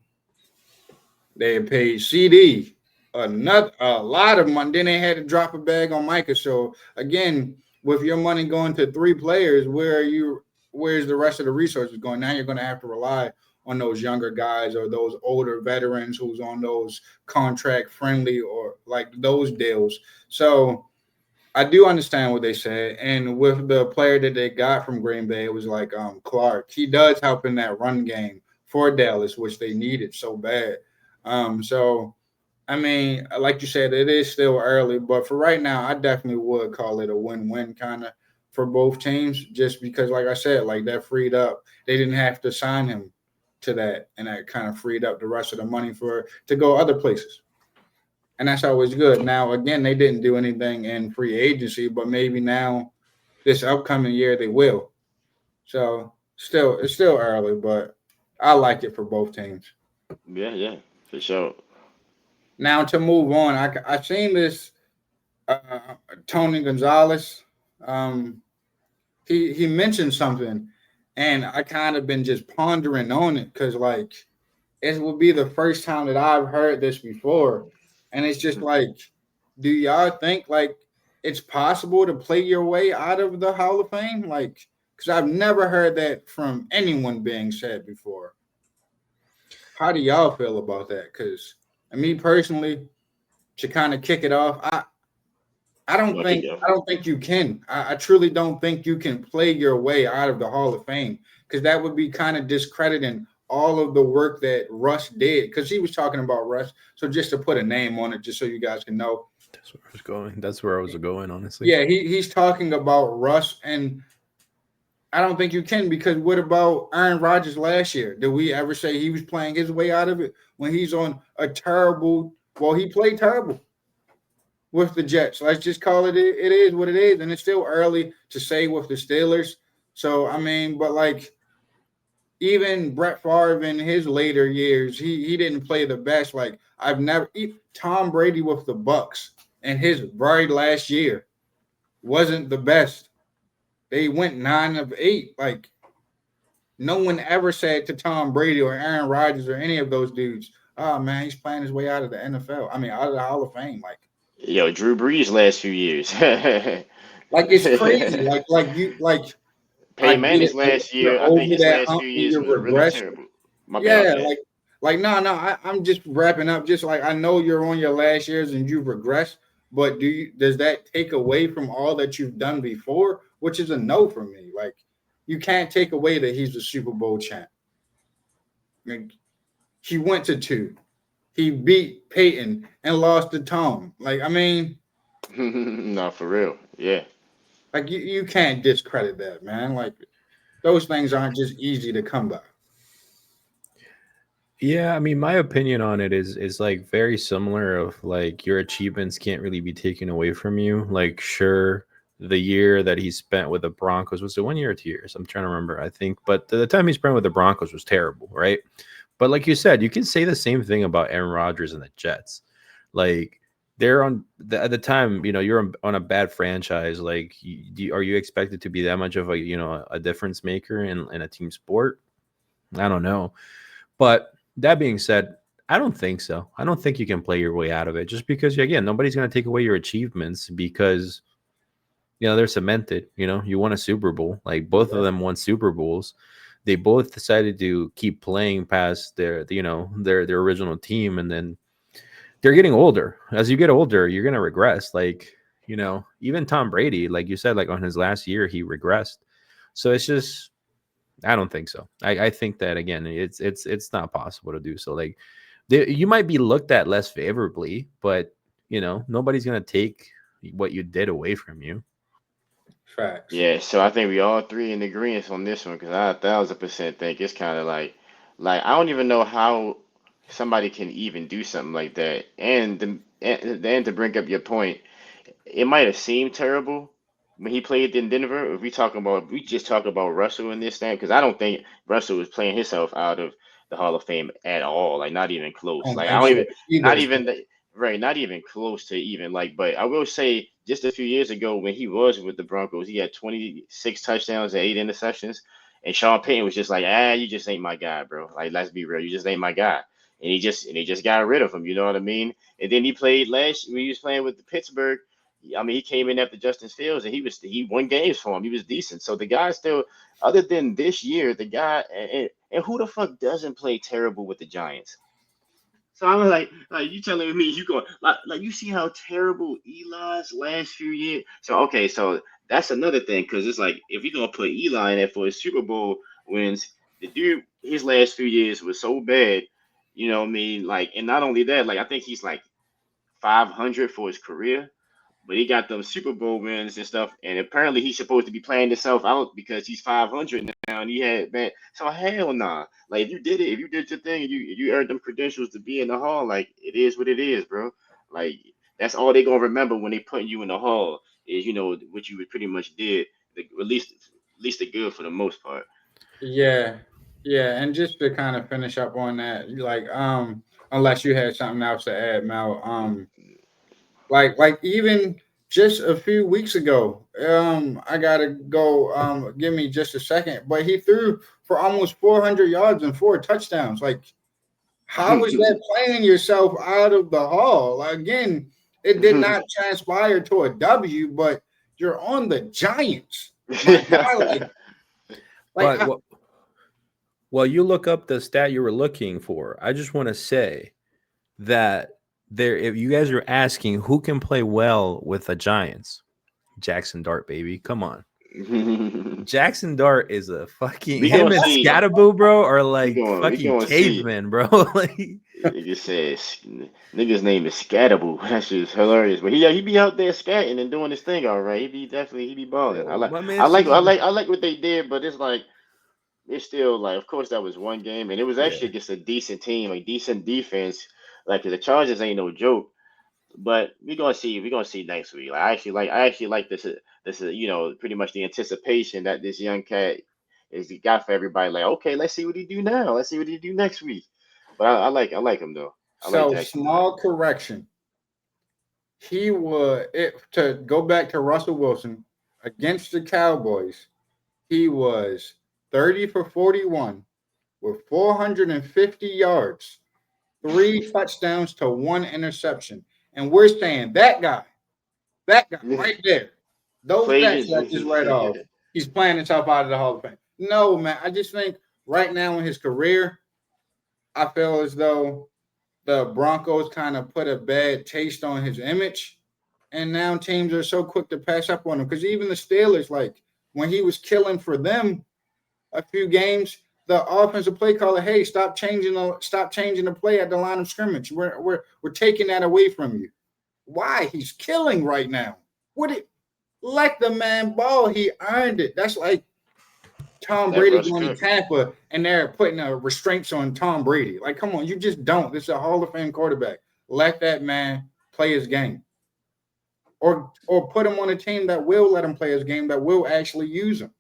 They paid CD a lot of money. Then they had to drop a bag on Micah. So again, with your money going to three players, where's the rest of the resources going? Now you're going to have to rely on those younger guys or those older veterans who's on those contract friendly or like those deals. So I do understand what they said. And with the player that they got from Green Bay, it was like Clark. He does help in that run game for Dallas, which they needed so bad. So I mean, like you said, it is still early, but for right now, I definitely would call it a win-win kind of for both teams, just because, like I said, like that freed up. They didn't have to sign him to that, and that kind of freed up the rest of the money for to go other places, and that's always good. Now, again, they didn't do anything in free agency, but maybe now this upcoming year they will. So, it's still early, but I like it for both teams. yeah, yeah, for sure. Now to move on, I seen this Tony Gonzalez. Um, he mentioned something, and I kind of been just pondering on it because like it would be the first time that I've heard this before, and it's just like, do y'all think like it's possible to play your way out of the Hall of Fame? Like, because I've never heard that from anyone being said before. How do y'all feel about that? Because me personally, to kind of kick it off, I don't Well, kick think it off. I don't think you can. I truly don't think you can play your way out of the Hall of Fame because that would be kind of discrediting all of the work that Russ did. Because he was talking about Russ. So just to put a name on it, just so you guys can know. That's where I was going. That's where I was going, honestly. Yeah, he's talking about Russ, and I don't think you can because what about Aaron Rodgers last year? Did we ever say he was playing his way out of it when he's on a terrible? Well, he played terrible with the Jets. Let's just call it. It is what it is, and it's still early to say with the Steelers. So I mean, but like even Brett Favre in his later years, he didn't play the best. Like I've never Tom Brady with the Bucks and his very last year wasn't the best. They went 9 of 8. Like no one ever said to Tom Brady or Aaron Rodgers or any of those dudes, "Oh man, he's playing his way out of the NFL. I mean, out of the Hall of Fame." Yo, Drew Brees last few years. Like it's crazy. Like I Peyton get it. Manning's Like last you're year, I think over his that last hump few and years you're was really regressed. terrible. My bad, Yeah, my bad. no. I'm just wrapping up. Just like I know you're on your last years and you've regressed, but does that take away from all that you've done before? Which is a no for me. Like you can't take away that he's a Super Bowl champ. Like, he went to 2. He beat Peyton and lost to Tom. Like I mean, No, for real. Yeah. like you can't discredit that, man. Like those things aren't just easy to come by. Yeah, I mean, my opinion on it is like very similar. Of like your achievements can't really be taken away from you. Like, sure, the year that he spent with the Broncos was it 1 year or 2 years? I'm trying to remember. I think, but the time he spent with the Broncos was terrible, right? But like you said, you can say the same thing about Aaron Rodgers and the Jets. Like they're at the time, you're on a bad franchise. Like, are you expected to be that much of a difference maker in a team sport? I don't know, but that being said, I don't think so. I don't think you can play your way out of it just because, again, nobody's going to take away your achievements because, they're cemented. You won a Super Bowl. Like both of them won Super Bowls. They both decided to keep playing past their original team. And then they're getting older. As you get older, you're going to regress. Like, even Tom Brady, like you said, like on his last year, he regressed. So it's just, I don't think so. I think that again, it's not possible to do so. Like you might be looked at less favorably, but nobody's gonna take what you did away from you. Facts. Yeah, so I think we all three in agreement on this one because I 1,000% think it's kind of like I don't even know how somebody can even do something like that. And to bring up your point, it might have seemed terrible when he played in Denver. If we just talk about Russell in this thing, because I don't think Russell was playing himself out of the Hall of Fame at all. Like not even I close. don't Like I think don't so even, not either. even right, not even close to even like. But I will say, just a few years ago when he was with the Broncos, he had 26 touchdowns and 8 interceptions, and Sean Payton was just like, you just ain't my guy, bro. Like let's be real, you just ain't my guy. And he just got rid of him. You know what I mean? And then he played last when he was playing with the Pittsburgh. I mean, he came in after Justin Fields, and he won games for him. He was decent. So the guy still, other than this year, the guy and who the fuck doesn't play terrible with the Giants? So I'm like you telling me you going like you see how terrible Eli's last few years. So okay, so that's another thing because it's like if you're gonna put Eli in there for his Super Bowl wins, the dude his last few years was so bad. You know what I mean? Like, and not only that, like I think he's like 500 for his career, but he got them Super Bowl wins and stuff. And apparently he's supposed to be playing himself out because he's 500 now, and he had man. So hell nah. Like if you did it, if you did your thing, and you earned them credentials to be in the hall, like it is what it is, bro. Like that's all they gonna remember when they putting you in the hall is what you pretty much did. At least the good for the most part. Yeah, yeah, and just to kind of finish up on that, like unless you had something else to add, Mel, like even just a few weeks ago, I gotta go. Give me just a second, but he threw for almost 400 yards and 4 touchdowns. Like, how is that playing yourself out of the hall? Again, it did not transpire to a W, but you're on the Giants, my guy. Like But I, Well, you look up the stat you were looking for. I just want to say that if you guys are asking who can play well with the Giants, Jackson Dart, baby. Come on. Jackson Dart is a fucking We him gonna and see. Scatterboo, bro, are We like going. We fucking gonna see. cavemen, bro. Like, It just says nigga's name is Scatterboo. That shit is hilarious. But he be out there scatting and doing his thing all right. He be balling. I yo, like my I man's like just I like I like what they did, but it's like it's still like of course that was one game and it was yeah. actually just a decent team, a decent defense. Like 'cause the Chargers ain't no joke. But we gonna see next week. Like I actually like this is pretty much the anticipation that this young cat is he got for everybody. Like okay, let's see what he do now. Let's see what he do next week. But I like him though. I like So Jackson Dart. small correction. He would to go back to Russell Wilson against the Cowboys. He was 30 for 41 with 450 yards, 3 touchdowns to 1 interception. And we're saying that guy right there, those Played stats his that I just read off, he's playing himself out of the Hall of Fame. No, man. I just think right now in his career, I feel as though the Broncos kind of put a bad taste on his image. And now teams are so quick to pass up on him. Because even the Steelers, like when he was killing for them a few games, the offensive play caller, hey, stop changing the play at the line of scrimmage. We're taking that away from you. Why? He's killing right now. Let the man ball. He earned it. That's like Tom That Brady Russ going to Cook. Tampa and they're putting restraints on Tom Brady. Like, come on, you just don't. This is a Hall of Fame quarterback. Let that man play his game, or put him on a team that will let him play his game, that will actually use him.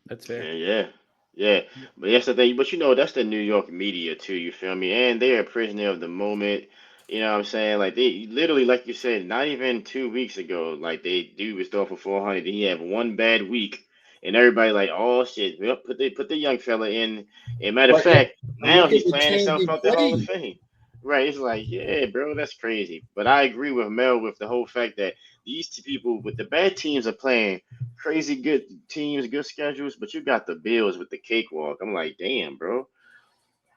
That's Yeah, fair. yeah. But that's the thing. But that's the New York media too. You feel me? And they're a prisoner of the moment. You know what I'm saying? Like they literally, like you said, not even 2 weeks ago, like they dude was throwing for 400. He had one bad week, and everybody like, oh shit, well, put the young fella in. And matter of But fact, now look at he's the playing team himself he out the Hall of played. Fame. Right? It's like, yeah, bro, that's crazy. But I agree with Mel with the whole fact that these two people with the bad teams are playing crazy good teams, good schedules, but you got the Bills with the cakewalk. I'm like, damn, bro,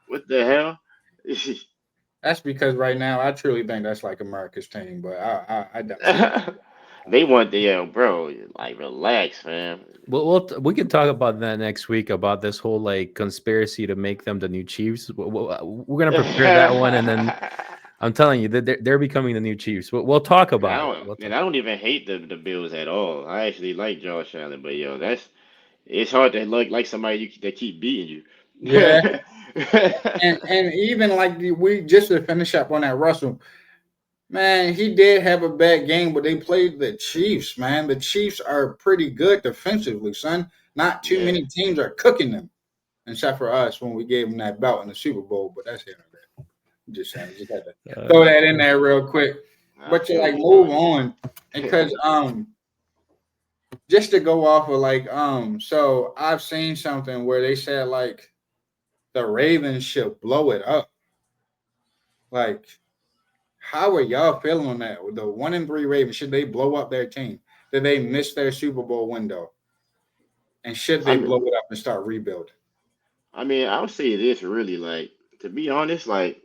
what the hell? That's because right now I truly think that's like America's team, but I definitely They want the bro, like relax, fam. We can talk about that next week about this whole like conspiracy to make them the new Chiefs. We're gonna prepare that one, and then I'm telling you that they're becoming the new Chiefs. We'll talk And I about it. don't, and I don't even hate the Bills at all. I actually like Josh Allen, but it's hard to like somebody that keep beating yeah. you. And even like we just to finish up on that Russell, man, he did have a bad game, but they played the Chiefs, man. The Chiefs are pretty good defensively, son. Not too Yeah, many teams are cooking them, except for us when we gave them that belt in the Super Bowl. But that's here and there. I'm just saying, just had to throw Uh, that in there real quick. I But to feel like you though. move on, because just to go off of like so I've seen something where they said like the Ravens should blow it up. Like, how are y'all feeling on that? With the 1-3 Ravens, should they blow up their team? Did they miss their Super Bowl window? And should I they mean, blow it up and start rebuilding? I would say this really like to be honest, like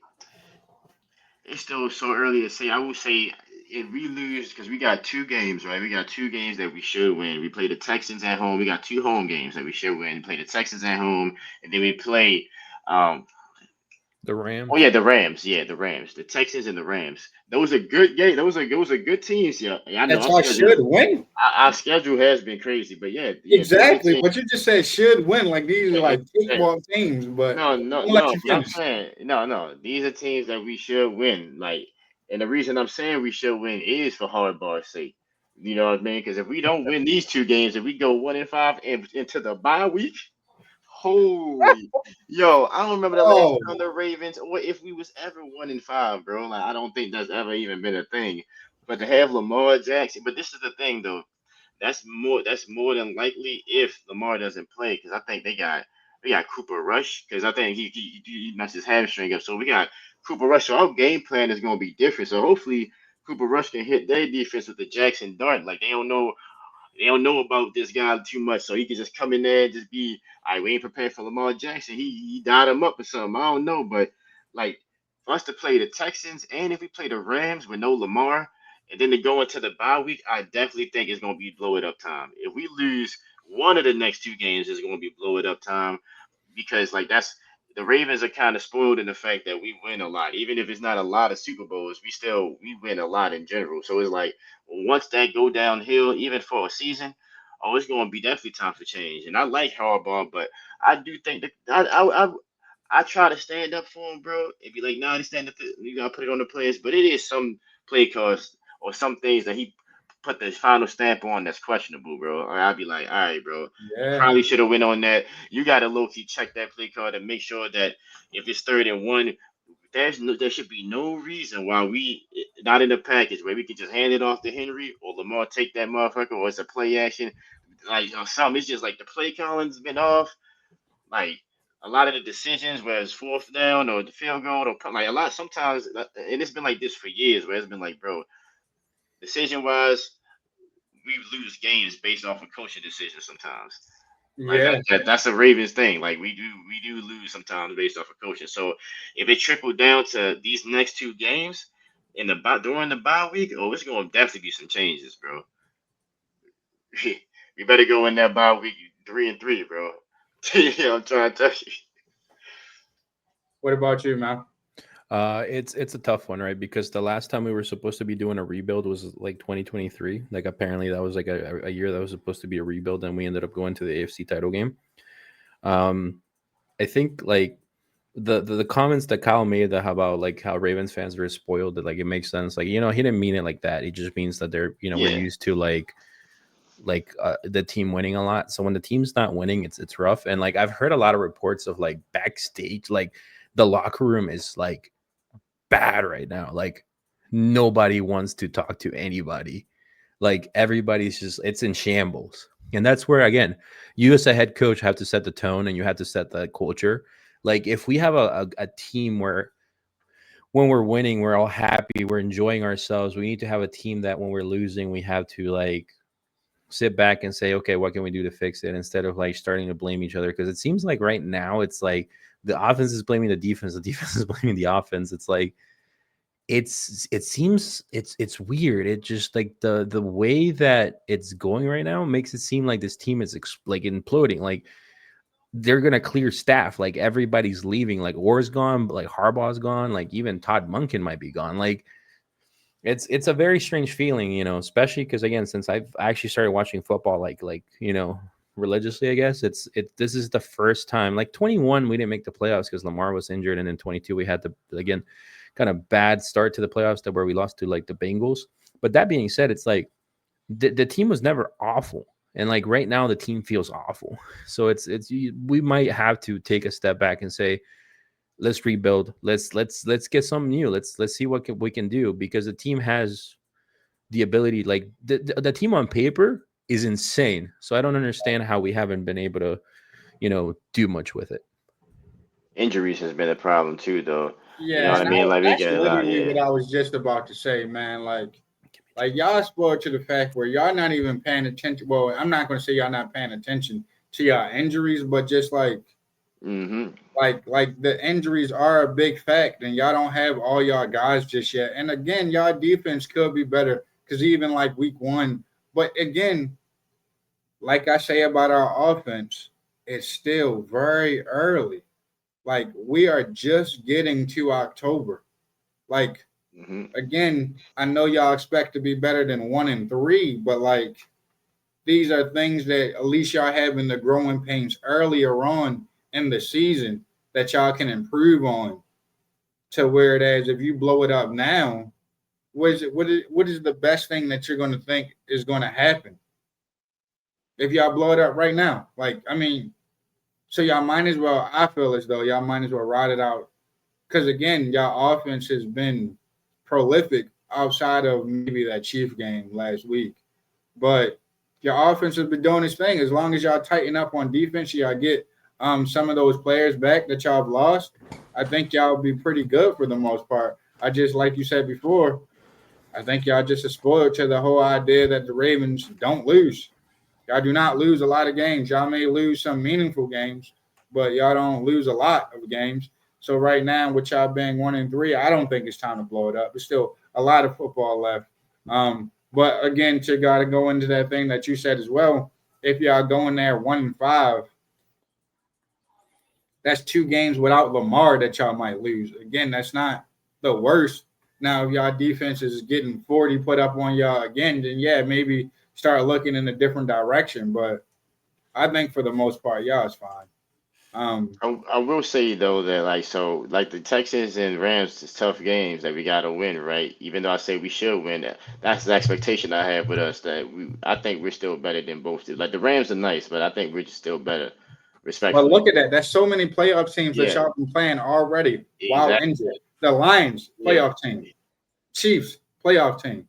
it's still so early to say. I would say if we lose, because we got two games, right? We got two games that we should win. We play the Texans at home. We got two home games that we should win. We play the Texans at home, and then we play um, the oh yeah, Rams. the Rams. Yeah, the Rams. The Texans and the Rams. Those are good games. Those are good teams. Yeah, I know That's all should win. our schedule has been crazy, but yeah, these are Exactly. teams. But you just said should win. Like these are eh, like eh, cakewalk teams, but No, no, I'm gonna let no. you But I'm finish. saying, no. These are teams that we should win. Like, and the reason I'm saying we should win is for hardball's sake. You know what I mean? Because if we don't win these two games, if we go 1-5 and into the bye week, holy, yo, I don't remember the last Oh, time the Ravens, or if we was ever 1-5, bro. Like, I don't think that's ever even been a thing. But to have Lamar Jackson, but this is the thing though. That's more than likely if Lamar doesn't play because I think we got Cooper Rush because I think he messed his hamstring up. So we got Cooper Rush. So our game plan is going to be different. So hopefully Cooper Rush can hit their defense with the Jackson Dart. Like they don't know. they don't know about this guy too much, so he can just come in there and just be, all right, we ain't prepared for Lamar Jackson. He dialed him up or something. I don't know, but like for us to play the Texans and if we play the Rams with no Lamar, and then to go into the bye week, I definitely think it's gonna be blow it up time. If we lose one of the next two games, it's gonna be blow it up time because like that's the Ravens are kind of spoiled in the fact that we win a lot. Even if it's not a lot of Super Bowls, we win a lot in general. So it's like once that go downhill, even for a season, oh, it's going to be definitely time for change. And I like Harbaugh, but I do think that I try to stand up for him, bro. And be like, nah, you gotta put it on the players. But it is some play calls or some things that he put the final stamp on that's questionable, bro. Or I'd be like, all right, bro, you Yeah. probably should have went on that. You got to low key check that play card and make sure that if it's 3rd and 1, there should be no reason why we not in the package where we can just hand it off to Henry or Lamar take that motherfucker or it's a play action like or something. It's just like the play calling's been off. Like a lot of the decisions, where it's 4th down or the field goal or like a lot sometimes, and it's been like this for years, where it's been like, bro, decision wise, we lose games based off of coaching decisions sometimes. Like Yeah. that's a Ravens thing. Like we do lose sometimes based off of coaching. So if it trickled down to these next two games during the bye week, oh, it's going to definitely be some changes, bro. We better go in that bye week 3-3, bro. I'm trying to tell you. What about you, man? It's a tough one, right? Because the last time we were supposed to be doing a rebuild was like 2023. Like apparently that was like a year that was supposed to be a rebuild, and we ended up going to the AFC title game. I think like the comments that Kyle made that about like how Ravens fans are spoiled, that like it makes sense. Like, he didn't mean it like that. It just means that they're we're Yeah. used to like the team winning a lot. So when the team's not winning, it's rough. And like I've heard a lot of reports of like backstage, like the locker room is like bad right now. Like nobody wants to talk to anybody. Like everybody's just, it's in shambles. And that's where, again, you as a head coach have to set the tone and you have to set the culture. Like if we have a team where when we're winning, we're all happy, we're enjoying ourselves, we need to have a team that when we're losing, we have to like sit back and say, okay, what can we do to fix it, instead of like starting to blame each other. Because it seems like right now it's like the offense is blaming the defense is blaming the offense. It's like it seems it's weird. It just like the way that it's going right now makes it seem like this team is like imploding. Like they're gonna clear staff. Like everybody's leaving. Like Orr's gone, like Harbaugh's gone, like even Todd Monken might be gone. Like it's a very strange feeling, especially because again, since I've actually started watching football like religiously, I guess this is the first time. Like 21 we didn't make the playoffs because Lamar was injured, and in 22 we had the again kind of bad start to the playoffs where we lost to like the Bengals. But that being said, it's like the team was never awful, and like right now the team feels awful. So we might have to take a step back and say, let's rebuild. Let's get something new. Let's see what we can do, because the team has the ability. Like the team on paper is insane. So I don't understand how we haven't been able to, do much with it. Injuries has been a problem too, though. You know Yeah, what I and mean? Like we that's got a lot, literally yeah. what I was just about to say, man. Like y'all spoiled to the fact where y'all not even paying attention. Well, I'm not going to say y'all not paying attention to y'all injuries, but just Mm-hmm. like the injuries are a big fact, and y'all don't have all y'all guys just yet. And again, y'all defense could be better because even like week 1, but again, like I say about our offense, it's still very early. Like we are just getting to October. Like Mm-hmm. again, I know y'all expect to be better than 1-3, but like these are things that at least y'all having the growing pains earlier on in the season that y'all can improve on. To where it is, if you blow it up now, what is the best thing that you're going to think is going to happen if y'all blow it up right now? Like, I mean, so y'all might as well. I feel as though y'all might as well ride it out, because again, y'all offense has been prolific outside of maybe that Chief game last week, but your offense has been doing its thing. As long as y'all tighten up on defense, y'all get some of those players back that y'all have lost. I think y'all will be pretty good for the most part. I just, like you said before, I think y'all just are spoiled to the whole idea that the Ravens don't lose. Y'all do not lose a lot of games. Y'all may lose some meaningful games, but y'all don't lose a lot of games. So right now, with y'all being 1-3, I don't think it's time to blow it up. There's still a lot of football left. But again, to gotta go into that thing that you said as well. If y'all going there 1-5, that's 2 games without Lamar that y'all might lose. Again, that's not the worst. Now, if y'all defense is getting 40 put up on y'all again, then yeah, maybe start looking in a different direction. But I think for the most part, y'all is fine. I will say though that like the Texans and Rams is tough games that we gotta win, right? Even though I say we should win, that's the expectation I have with us that I think we're still better than both. Like the Rams are nice, but I think we're just still better, But respectfully. look at that. That's so many playoff teams that Yeah, y'all been playing already while injured. exactly. The Lions, Yeah, playoff team. Chiefs, playoff team.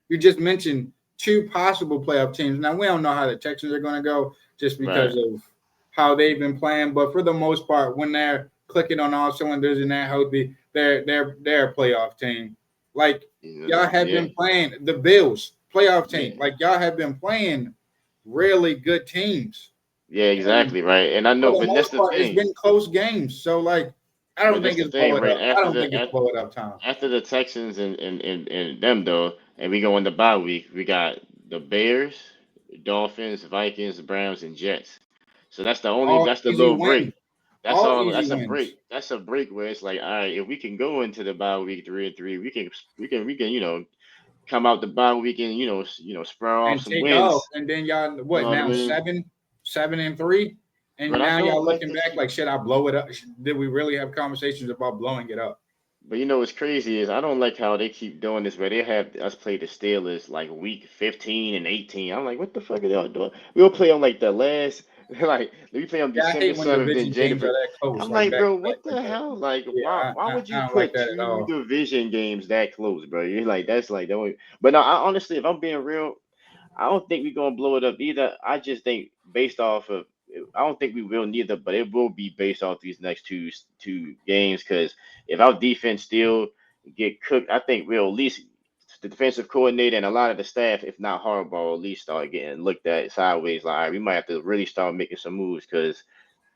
You just mentioned 2 possible playoff teams. Now, we don't know how the Texans are going to go just right. because of how they've been playing. But for the most part, when they're clicking on all cylinders and they're healthy, they're a playoff team. Like, y'all have Yeah, been playing the Bills, playoff yeah, team. Like, y'all have been playing really good teams. yeah, And exactly, right. And I for know, the but that's most the part, it's thing. been close games. So like, I But don't that's think the it's blow thing, it right? up. I don't think it's blow it up time. After the Texans and them though, and we go in the bye week, we got the Bears, Dolphins, Vikings, Browns, and Jets. So All that's the easy little break. wins. That's All all. easy That's a wins. break. That's a break where it's like, all right, if we can go into the bye week 3-3, we can come out the bye week and spur off And some take off. wins. And then y'all You what know what I now? mean? 7-3? And But I now don't y'all like looking this. back like shit, I blow it up. Did we really have conversations about blowing it up? But what's crazy is I don't like how they keep doing this where they have us play the Steelers like week 15 and 18. I'm like, what the fuck are y'all doing? We'll play on like the last, like we play on Yeah, I December hate when 7th, then division games are January. that close, I'm like like, back bro, to back what like the that. hell? Like, Yeah, why would I you don't like put that at two all. division games that close, bro? You're like, that's like that. But no, honestly, if I'm being real, I don't think we're gonna blow it up either. I just think based off of, I don't think we will neither, but it will be based off these next two games. Because if our defense still get cooked, I think we'll at least the defensive coordinator and a lot of the staff, if not Harbaugh, will at least start getting looked at sideways. Like, all right, we might have to really start making some moves because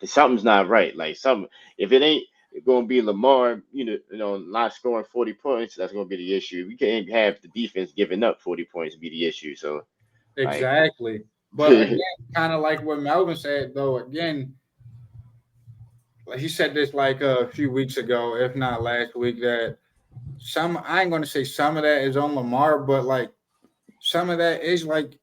something's not right. Like something, if it ain't going to be Lamar, not scoring 40 points, that's going to be the issue. We can't have the defense giving up 40 points be the issue. So. Like, Exactly. But again, yeah, kind of like what Melvin said, though, again, like he said this like a few weeks ago, if not last week, that I ain't gonna say some of that is on Lamar, but like some of that is like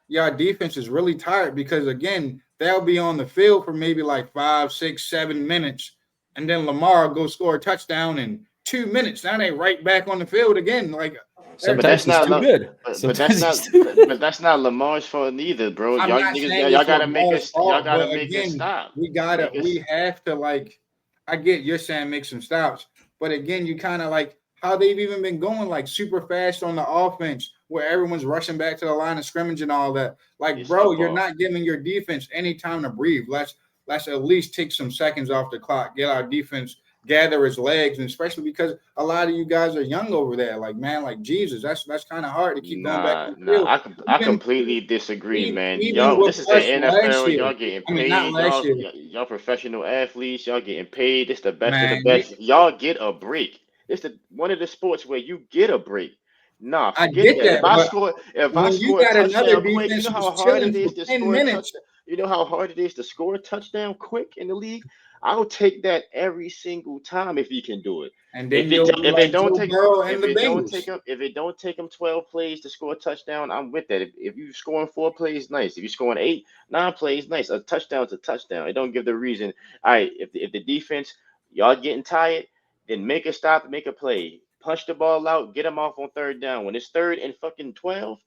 y'all defense is really tired because again, they'll be on the field for maybe like 5, 6, 7 minutes, and then Lamar will go score a touchdown in 2 minutes. Now they right back on the field again. Like but Sometimes that's he's not too good. but that's Sometimes he's not too but that's not Lamar's fault neither, bro. I'm Y'all not niggas, saying y'all it's gotta make Lamar's us, y'all fault, gotta but make us again, stop. Make us. we have to like. I get you're saying make some stops, but again, you kind of like how they've even been going like super fast on the offense, where everyone's rushing back to the line of scrimmage and all that. Like, It's bro, you're football. not giving your defense any time to breathe. Let's at least take some seconds off the clock, get our defense gather his legs, and especially because a lot of you guys are young over there. Like, man, like Jesus, that's kind of hard to keep going back Nah, on the nah. field. I Even completely disagree, man. even Y'all, with this is the us last NFL. year. Y'all getting I mean, not paid. last year, Y'all professional athletes. Y'all getting paid. This the best of the man. You, best. Y'all get a break. It's the one of the sports where you get a break. Nah, I forget get that. that, but If I when you score a got another touchdown quick, you defense know how who's hard it chilling is for to 10 score a minutes, touchdown. You know how hard it is to score a touchdown quick in the league. I'll take that every single time if you can do it. and If then it you'll be if it like don't Joe take Burrow and the Bengals. if it don't take them 12 plays to score a touchdown, I'm with that. If you scoring 4 plays, nice. If you're scoring 8, 9 plays, nice. A touchdown's a touchdown. It don't give the reason. All right, if the defense y'all getting tired, then make a stop, make a play, punch the ball out, get them off on third down. When it's third and fucking 12,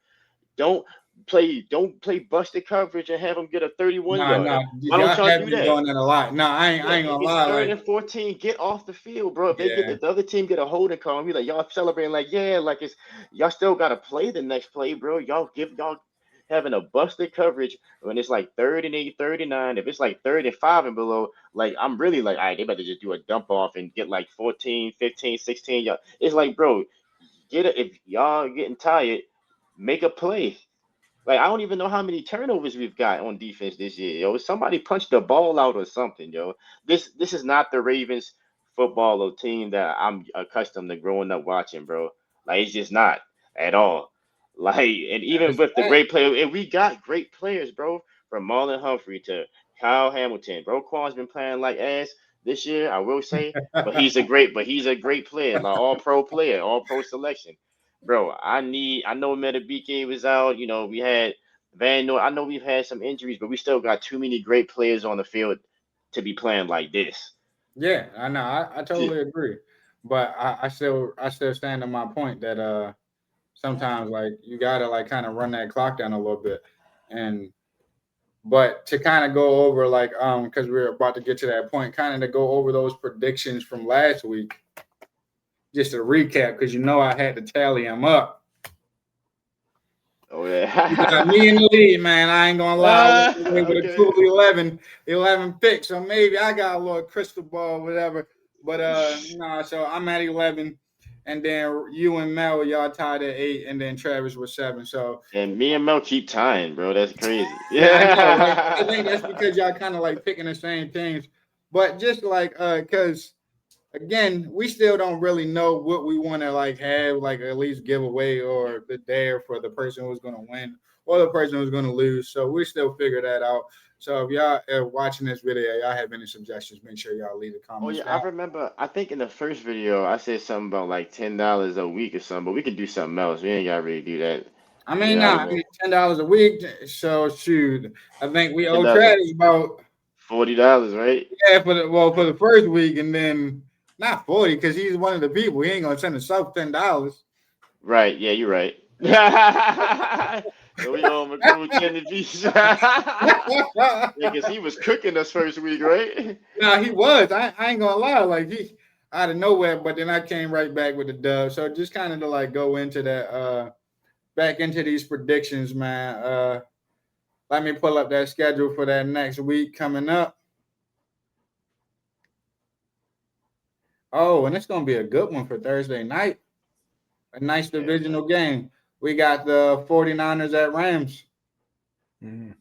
don't don't play busted coverage and have them get a 31 Nah, yarder. nah, Why don't y'all y'all have do been that? doing that a lot. Nah, Yeah, I ain't if gonna it's lie. third Like, and 14, get off the field, bro. yeah, If the other team get a holding call, and be like, y'all celebrating like, yeah, like it's y'all still gotta play the next play, bro. Y'all having a busted coverage when it's like 38, 39. If it's like 35 and below, like I'm really like, all right, they better just do a dump off and get like 14, 15, 16. Y'all, it's like, bro, get it if y'all getting tired, make a play. Like, I don't even know how many turnovers we've got on defense this year, yo. Somebody punched the ball out or something, yo. This is not the Ravens football or team that I'm accustomed to growing up watching, bro. Like, it's just not at all. Like, and even That's with the right. great player, and we got great players, bro, from Marlon Humphrey to Kyle Hamilton. Roquan's been playing like ass this year, I will say, he's a great player, like all pro player, all pro selection. Bro, I know Metabike was out. You know, we had Van Noy. I know we've had some injuries, but we still got too many great players on the field to be playing like this. Yeah, I know. I totally agree. But I still stand on my point that sometimes like you gotta like kind of run that clock down a little bit. And but to kind of go over like because we're about to get to that point, kind of to go over those predictions from last week, just to recap, because I had to tally them up. Oh You got me in yeah. the lead, man. I ain't gonna lie. I went away with a Okay. cool 11 pick. So maybe I got a little crystal ball, whatever. But no, so I'm at 11. And then you and Mel, y'all tied at 8, and then Travis was 7. So And me and Mel keep tying, bro. That's crazy. yeah, I know, right? I think that's Yeah. because y'all kind of like picking the same teams. But just like because again, we still don't really know what we want to like have, like at least give away or the dare for the person who's going to win or the person who's going to lose. So we still figure that out. So if y'all are watching this video, y'all have any suggestions, make sure y'all leave the Oh comments yeah, I down. remember. I think in the first video I said something about like $10 a week or something, but we could do something else. We ain't gotta really do that. I You mean, know what I nah, I mean? mean $10 a week. So shoot, I think we Ten owe dollars, Travis about $40, right? yeah for the first week, and then not 40 because he's one of the people. He ain't gonna send himself $10. Right. Yeah, you're right. So we owe him a cool 10 apiece. Yeah, because he was cooking us first week, right? No, he was. I ain't gonna lie. Like he out of nowhere, but then I came right back with the dub. So just kind of to like go into that back into these predictions, man. Let me pull up that schedule for that next week coming up. Oh, and it's gonna be a good one for Thursday night. A nice Yeah. divisional game. We got the 49ers at Rams. Mm.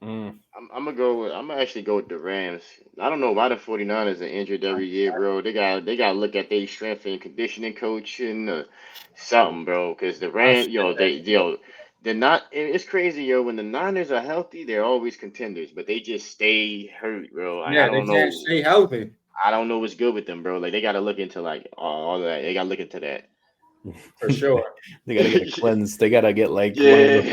Mm. I'm gonna actually go with the Rams. I don't know why the 49ers are injured every year, bro. They gotta look at their strength and conditioning coach and something, bro. Because the I Rams, said yo, that. they're not. It's crazy, yo. When the Niners are healthy, they're always contenders, but they just stay hurt, bro. I Yeah, they don't can't know. stay healthy I don't know what's good with them, bro. Like they gotta look into like all of that. They gotta look into that. for sure. They gotta get a cleanse. They gotta get like one of Yeah. the.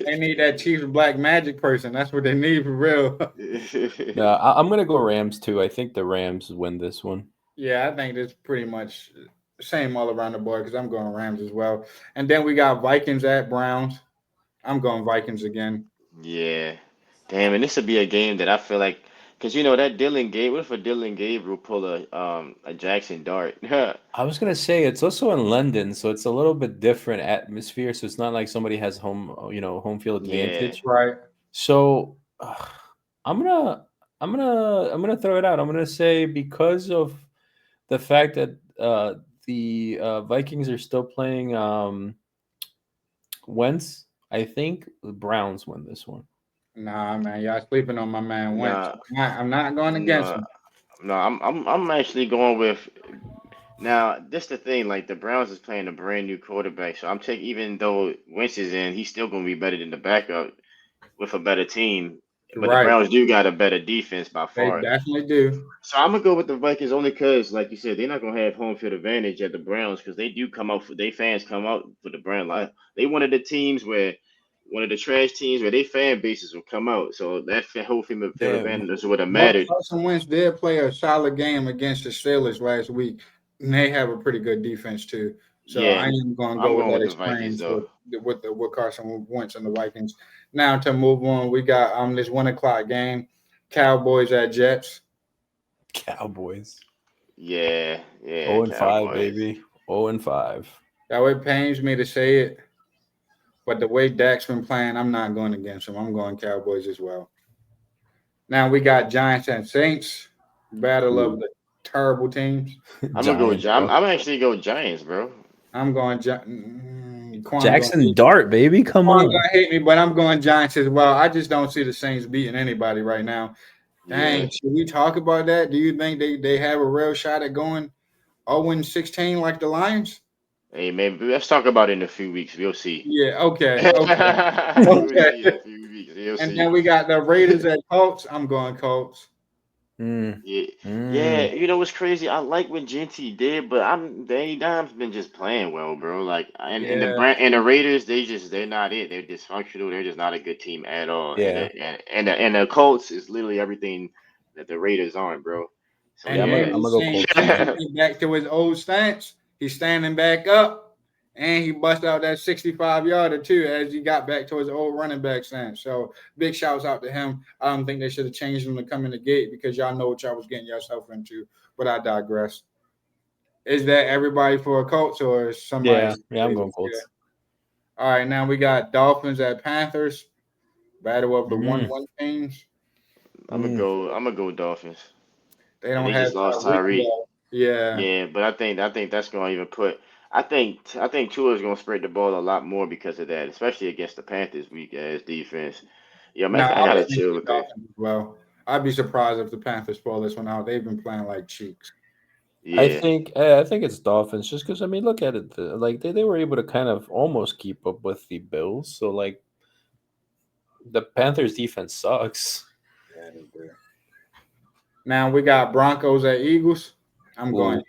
They need that Chiefs black magic person. That's what they need for real. No, I'm gonna go Rams too. I think the Rams win this one. Yeah, I think it's pretty much the same all around the board because I'm going Rams as well. And then we got Vikings at Browns. I'm going Vikings again. Yeah. Damn, and this would be a game that I feel like, cause that Dylan Gabe. What if a Dylan Gabriel pull a Jackson Dart? I was gonna say it's also in London, so it's a little bit different atmosphere. So it's not like somebody has home field Yeah. advantage. Right. So I'm gonna I'm gonna throw it out. I'm gonna say because of the fact that the Vikings are still playing Wentz, I think the Browns win this one. Nah, man, y'all sleeping on my man Wentz. Nah, I'm not going against no, him. no. I'm actually going with. Now, this the thing. Like the Browns is playing a brand new quarterback, so I'm taking. Even though Wentz is in, he's still going to be better than the backup with a better team. But the Right. Browns do got a better defense by They far. definitely do. So I'm gonna go with the Vikings only because, like you said, they're not gonna have home field advantage at the Browns because they do come out for their fans come out for the Browns. Like they one of the teams where one of the trash teams where their fan bases will come out. So that whole field Damn. advantage would have But mattered. Carson Wentz did play a solid game against the Steelers last week, and they have a pretty good defense too. So Yeah, I am going to I'm go with going that with the Vikings experience though. with Carson Wentz and the Vikings. Now to move on, we got this 1 o'clock game, Cowboys at Jets. Cowboys. Yeah, yeah, 0-5, Cowboys. baby. 0-5. Now it pains me to say it, but the way Dak's been playing, I'm not going against him. I'm going Cowboys as well. Now we got Giants and Saints, battle of the terrible teams. I'm gonna go. Giants, I'm bro. actually go Giants, bro. I'm going Jackson Dart, baby, come Quan on. gonna hate me, but I'm going Giants as well. I just don't see the Saints beating anybody right now. Dang, Yeah. should we talk about that? Do you think they have a real shot at going 0-16 like the Lions? Hey, maybe let's talk about it in a few weeks. We'll see. Yeah, okay, We'll okay. see in a few weeks. We'll And see. then we got the Raiders at Colts. I'm going Colts. Mm, Yeah, yeah. mm. You know what's crazy? I like what Genty did, but Danny Dimes been just playing well, bro. Like, and Yeah, the Raiders, they're not it. They're dysfunctional. They're just not a good team at all. Yeah. And the Colts is literally everything that the Raiders aren't, bro. So Yeah, and I'm then gonna yeah, I'm we gonna go seen Colts. Genty back to his old stance. He's standing back up, and he bust out that 65-yarder too as he got back to his old running back stance. So big shouts out to him. I don't think they should have changed him to come in the gate because y'all know what y'all was getting yourself into. But I digress. Is that everybody for a Colts or is somebody? Yeah, I'm going Colts. All right, now we got Dolphins at Panthers. Battle of the Mm. 1-1 teams. I'm gonna go Dolphins. They And don't they have just lost Tyreek Tyreek. though. Yeah. Yeah, but I think that's gonna even put. I think Tua is gonna spread the ball a lot more because of that, especially against the Panthers' weak ass defense. Yeah, No, man, I I was gotta chill thinking with that. Dolphins as well. I'd be surprised if the Panthers pull this one out. They've been playing like cheeks. Yeah, I think it's Dolphins just because I mean look at it like they were able to kind of almost keep up with the Bills, so like the Panthers defense sucks. Yeah, they do. Now we got Broncos at Eagles. I'm going.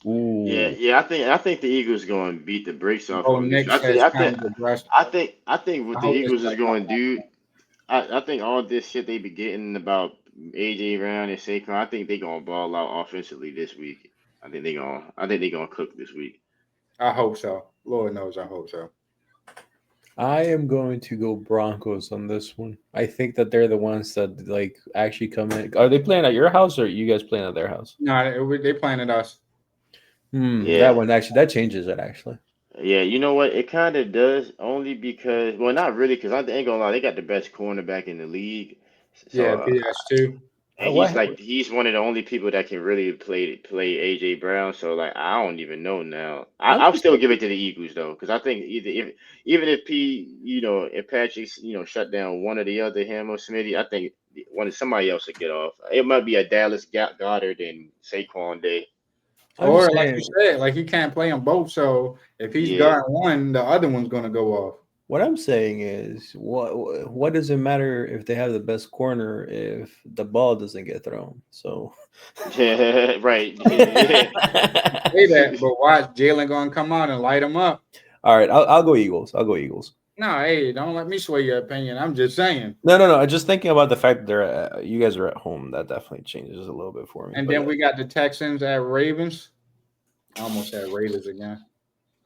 Ooh. yeah. I think the Eagles going to beat the brakes off Oh, of them this year. Knicks has kind of addressed. I think what I the hope this Eagles is does not going to happen. do. I think all this shit they be getting about AJ Brown and Saquon. I think they gonna ball out offensively this week. I think they gonna cook this week. I hope so. Lord knows, I hope so. I am going to go Broncos on this one. I think that they're the ones that like actually come in. Are they playing at your house or are you guys playing at their house? No, they playing at us. That Yeah. one actually that changes it actually. Yeah, you know what? It kind of does only because, well, not really, because I ain't gonna lie, they got the best cornerback in the league. So, Yeah, PS2. and What? he's one of the only people that can really play AJ Brown. So, like, I don't even know now. I'm I'll just still give it to the Eagles though, because I think even if if Patrick shut down one or the other, him or Smitty, I think somebody else would get off. It might be a Dallas Goddard and Saquon day. I'm just Or like you saying said, like he can't play them both. So if he's Yeah. guarding one, the other one's gonna go off. what I'm saying is what does it matter if they have the best corner if the ball doesn't get thrown? So Yeah, right. Say that, but watch Jalen gonna come out and light him up. All right, I'll go Eagles. I'll go Eagles. No, hey, don't let me sway your opinion. I'm just saying. No. I'm just thinking about the fact that you guys are at home. That definitely changes a little bit for me. And But then we got the Texans at Ravens. I almost said Raiders again.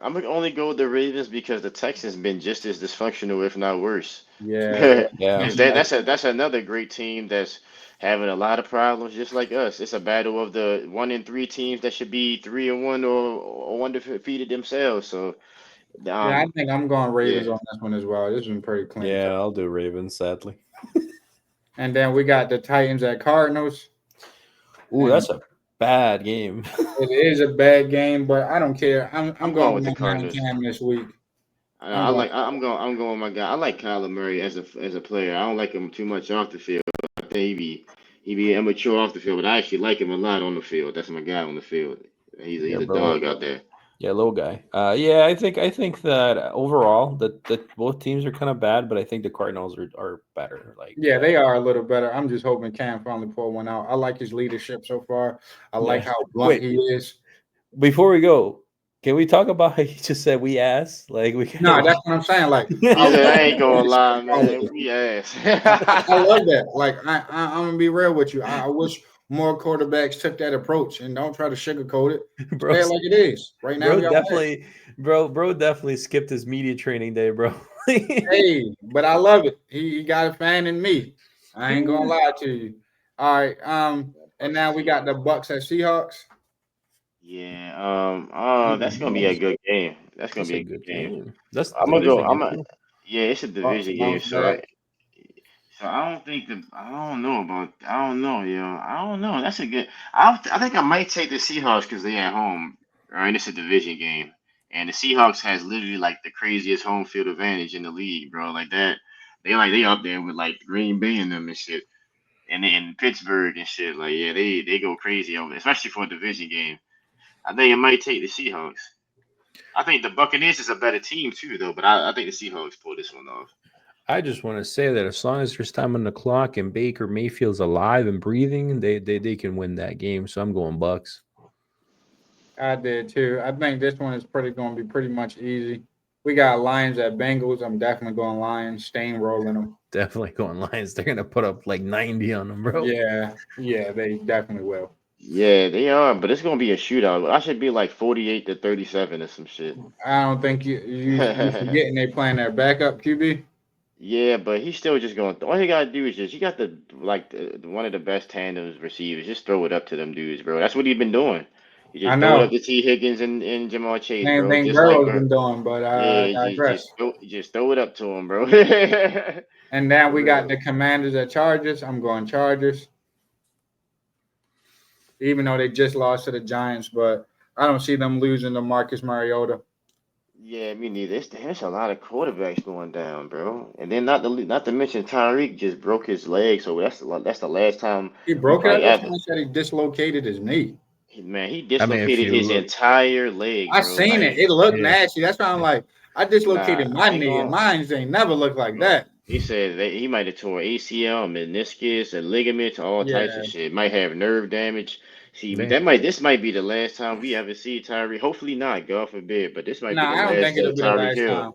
I'm gonna only go with the Ravens because the Texans been just as dysfunctional, if not worse. Yeah, yeah, That's another great team that's having a lot of problems, just like us. It's a battle of the 1-3 teams that should be 3-1 or one defeated themselves. So, yeah, I think I'm going Ravens yeah, on this one as well. This one's pretty clean. yeah, I'll do Ravens. Sadly. And then we got the Titans at Cardinals. Ooh, that's a bad game. It is a bad game, but I don't care. I'm I'm going going with with the my man Cardinals. Cam this week. I'm going with my guy. I like Kyler Murray as a player. I don't like him too much off the field. I think he be immature off the field, but I actually like him a lot on the field. That's my guy on the field. He's Yeah, a bro. dog out there. Yeah, little guy. Yeah, I think that overall that both teams are kind of bad, but I think the Cardinals are better. Like Yeah, they are a little better. I'm just hoping Cam finally pull one out. I like his leadership so far. I like Yeah. how blunt Wait. he is. Before we go, can we talk about how you just said we ass? Like we No, that's what I'm saying. Like He said, I ain't gonna lie, I man. We ass. love that. Like I'm gonna be real with you. I wish more quarterbacks took that approach and don't try to sugarcoat it. bro, Say it like it is. Right now, bro definitely skipped his media training day, bro. hey, but I love it. He got a fan in me. I ain't gonna lie to you. All right. And now we got the Bucks at Seahawks. Yeah. That's gonna be a good game. That's gonna That's be a a good good game. game. That's the I'm gonna go. division game. Yeah, it's a Bucks division game, bounce back. so I don't think I don't know about. I don't know, yo. I don't know. That's a good. I think I might take the Seahawks because they're at home. All right, it's a division game, And the Seahawks has literally like the craziest home field advantage in the league, bro. Like that, they up there with like Green Bay and them and shit, and in Pittsburgh and shit. Like yeah, they go crazy over, especially for a division game. I think it might take the Seahawks. I think the Buccaneers is a better team too, though. But I think the Seahawks pull this one off. I just want to say that as long as there's time on the clock and Baker Mayfield's alive and breathing, they can win that game. So I'm going Bucks. I did too. I think this one is going to be pretty much easy. We got Lions at Bengals. I'm definitely going Lions. Rolling them. Definitely going Lions. They're gonna put up like 90 on them, bro. Yeah, they definitely will. Yeah, they are, but it's gonna be a shootout. I should be like 48-37 or some shit. I don't think you forgetting they playing their backup QB. Yeah, but he's still just going. All you gotta do is you got one of the best tandems receivers. Just throw it up to them dudes, bro. That's what he's been doing. You just throw it up to T. Higgins and Jamal Chase, Same bro. thing Just Burrow's like been doing, but yeah, digress. just throw it up to him, bro. And now we got the Commanders at Chargers. I'm going Chargers. Even though they just lost to the Giants, but I don't see them losing to Marcus Mariota. Yeah, me neither. There's a lot of quarterbacks going down, bro. And then not to mention Tyreek just broke his leg, so that's the last time he broke it. I said he dislocated his knee. Man, he dislocated his entire leg. I seen it. It looked nasty. That's why I'm like, I dislocated my knee, and mine ain't never looked like that. He said that he might have tore ACL, meniscus, and ligaments, all types of shit. Might have nerve damage. See, this might be the last time we ever see Tyreek. Hopefully not, God forbid. But this might be the last time. I don't think it'll be the last time.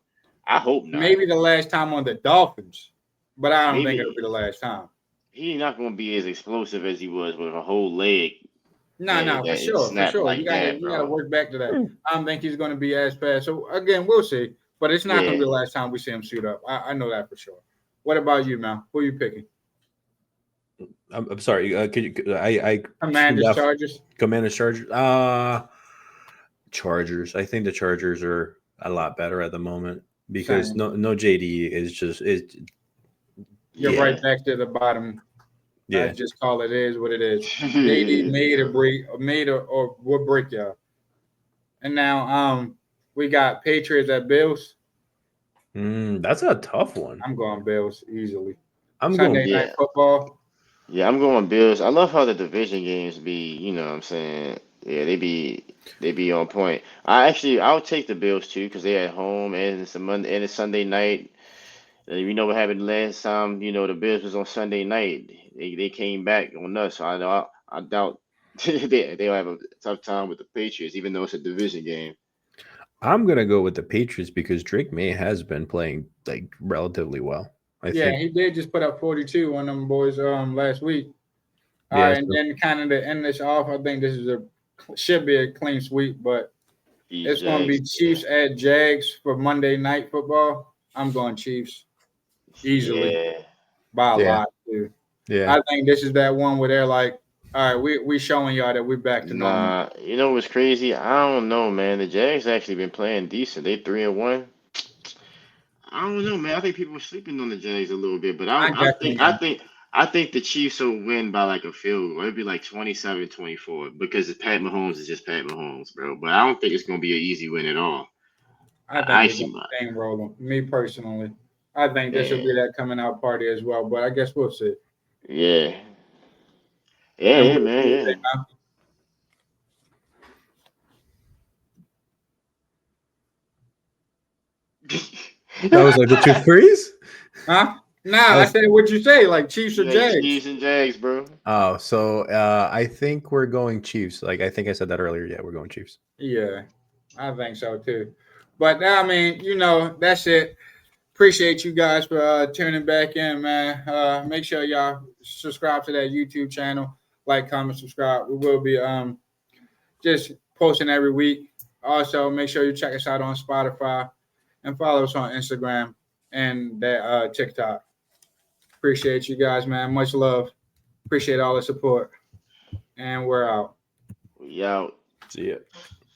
I hope not. Maybe the last time on the Dolphins, but I don't think it'll be the last time. He's not going to be as explosive as he was with a whole leg. No, for sure. Like you gotta work back to that. I don't think he's going to be as fast. So again, we'll see. But it's not going to be the last time we see him suit up. I know that for sure. What about you, Mal? Who are you picking? I'm sorry. Could you? I Commanders Chargers. Commanders Chargers. Chargers. I think the Chargers are a lot better at the moment because no JD is just it. You're right back to the bottom. Yeah, I just call it is what it is. JD would break y'all. And now we got Patriots at Bills. That's a tough one. I'm going Bills easily. Sunday night football. Yeah, I'm going Bills. I love how the division games be, you know what I'm saying? Yeah, they be on point. I'll take the Bills too because they're at home and it's a Monday and it's Sunday night. You know what happened last time, the Bills was on Sunday night. They came back on us. So I doubt they'll have a tough time with the Patriots, even though it's a division game. I'm gonna go with the Patriots because Drake May has been playing like relatively well. I think he did just put up 42 on them boys last week. And then kind of to end this off, I think this should be a clean sweep, but it's going to be Chiefs at Jags for Monday Night Football. I'm going Chiefs easily by a lot, too. Yeah, I think this is that one where they're like, all right, we showing y'all that we're back to normal. You know what's crazy? I don't know, man. The Jags actually been playing decent. They 3-1. I don't know, man. I think people are sleeping on the Jags a little bit, but I think the Chiefs will win by like a field goal. It'd be like 27-24 because Pat Mahomes is just Pat Mahomes, bro. But I don't think it's gonna be an easy win at all. I think it's rolling. Me personally, I think this will be that coming out party as well. But I guess we'll see. Yeah, man. That was like the two threes? Huh? I said what you say, like Chiefs or Jags. Chiefs and Jags, bro. Oh, so I think we're going Chiefs. Like I think I said that earlier. Yeah, we're going Chiefs. Yeah, I think so too. But I mean, that's it. Appreciate you guys for tuning back in, man. Make sure y'all subscribe to that YouTube channel. Like, comment, subscribe. We will be just posting every week. Also, make sure you check us out on Spotify and follow us on Instagram and that TikTok. Appreciate you guys, man. Much love. Appreciate all the support. And we're out. We out. See ya.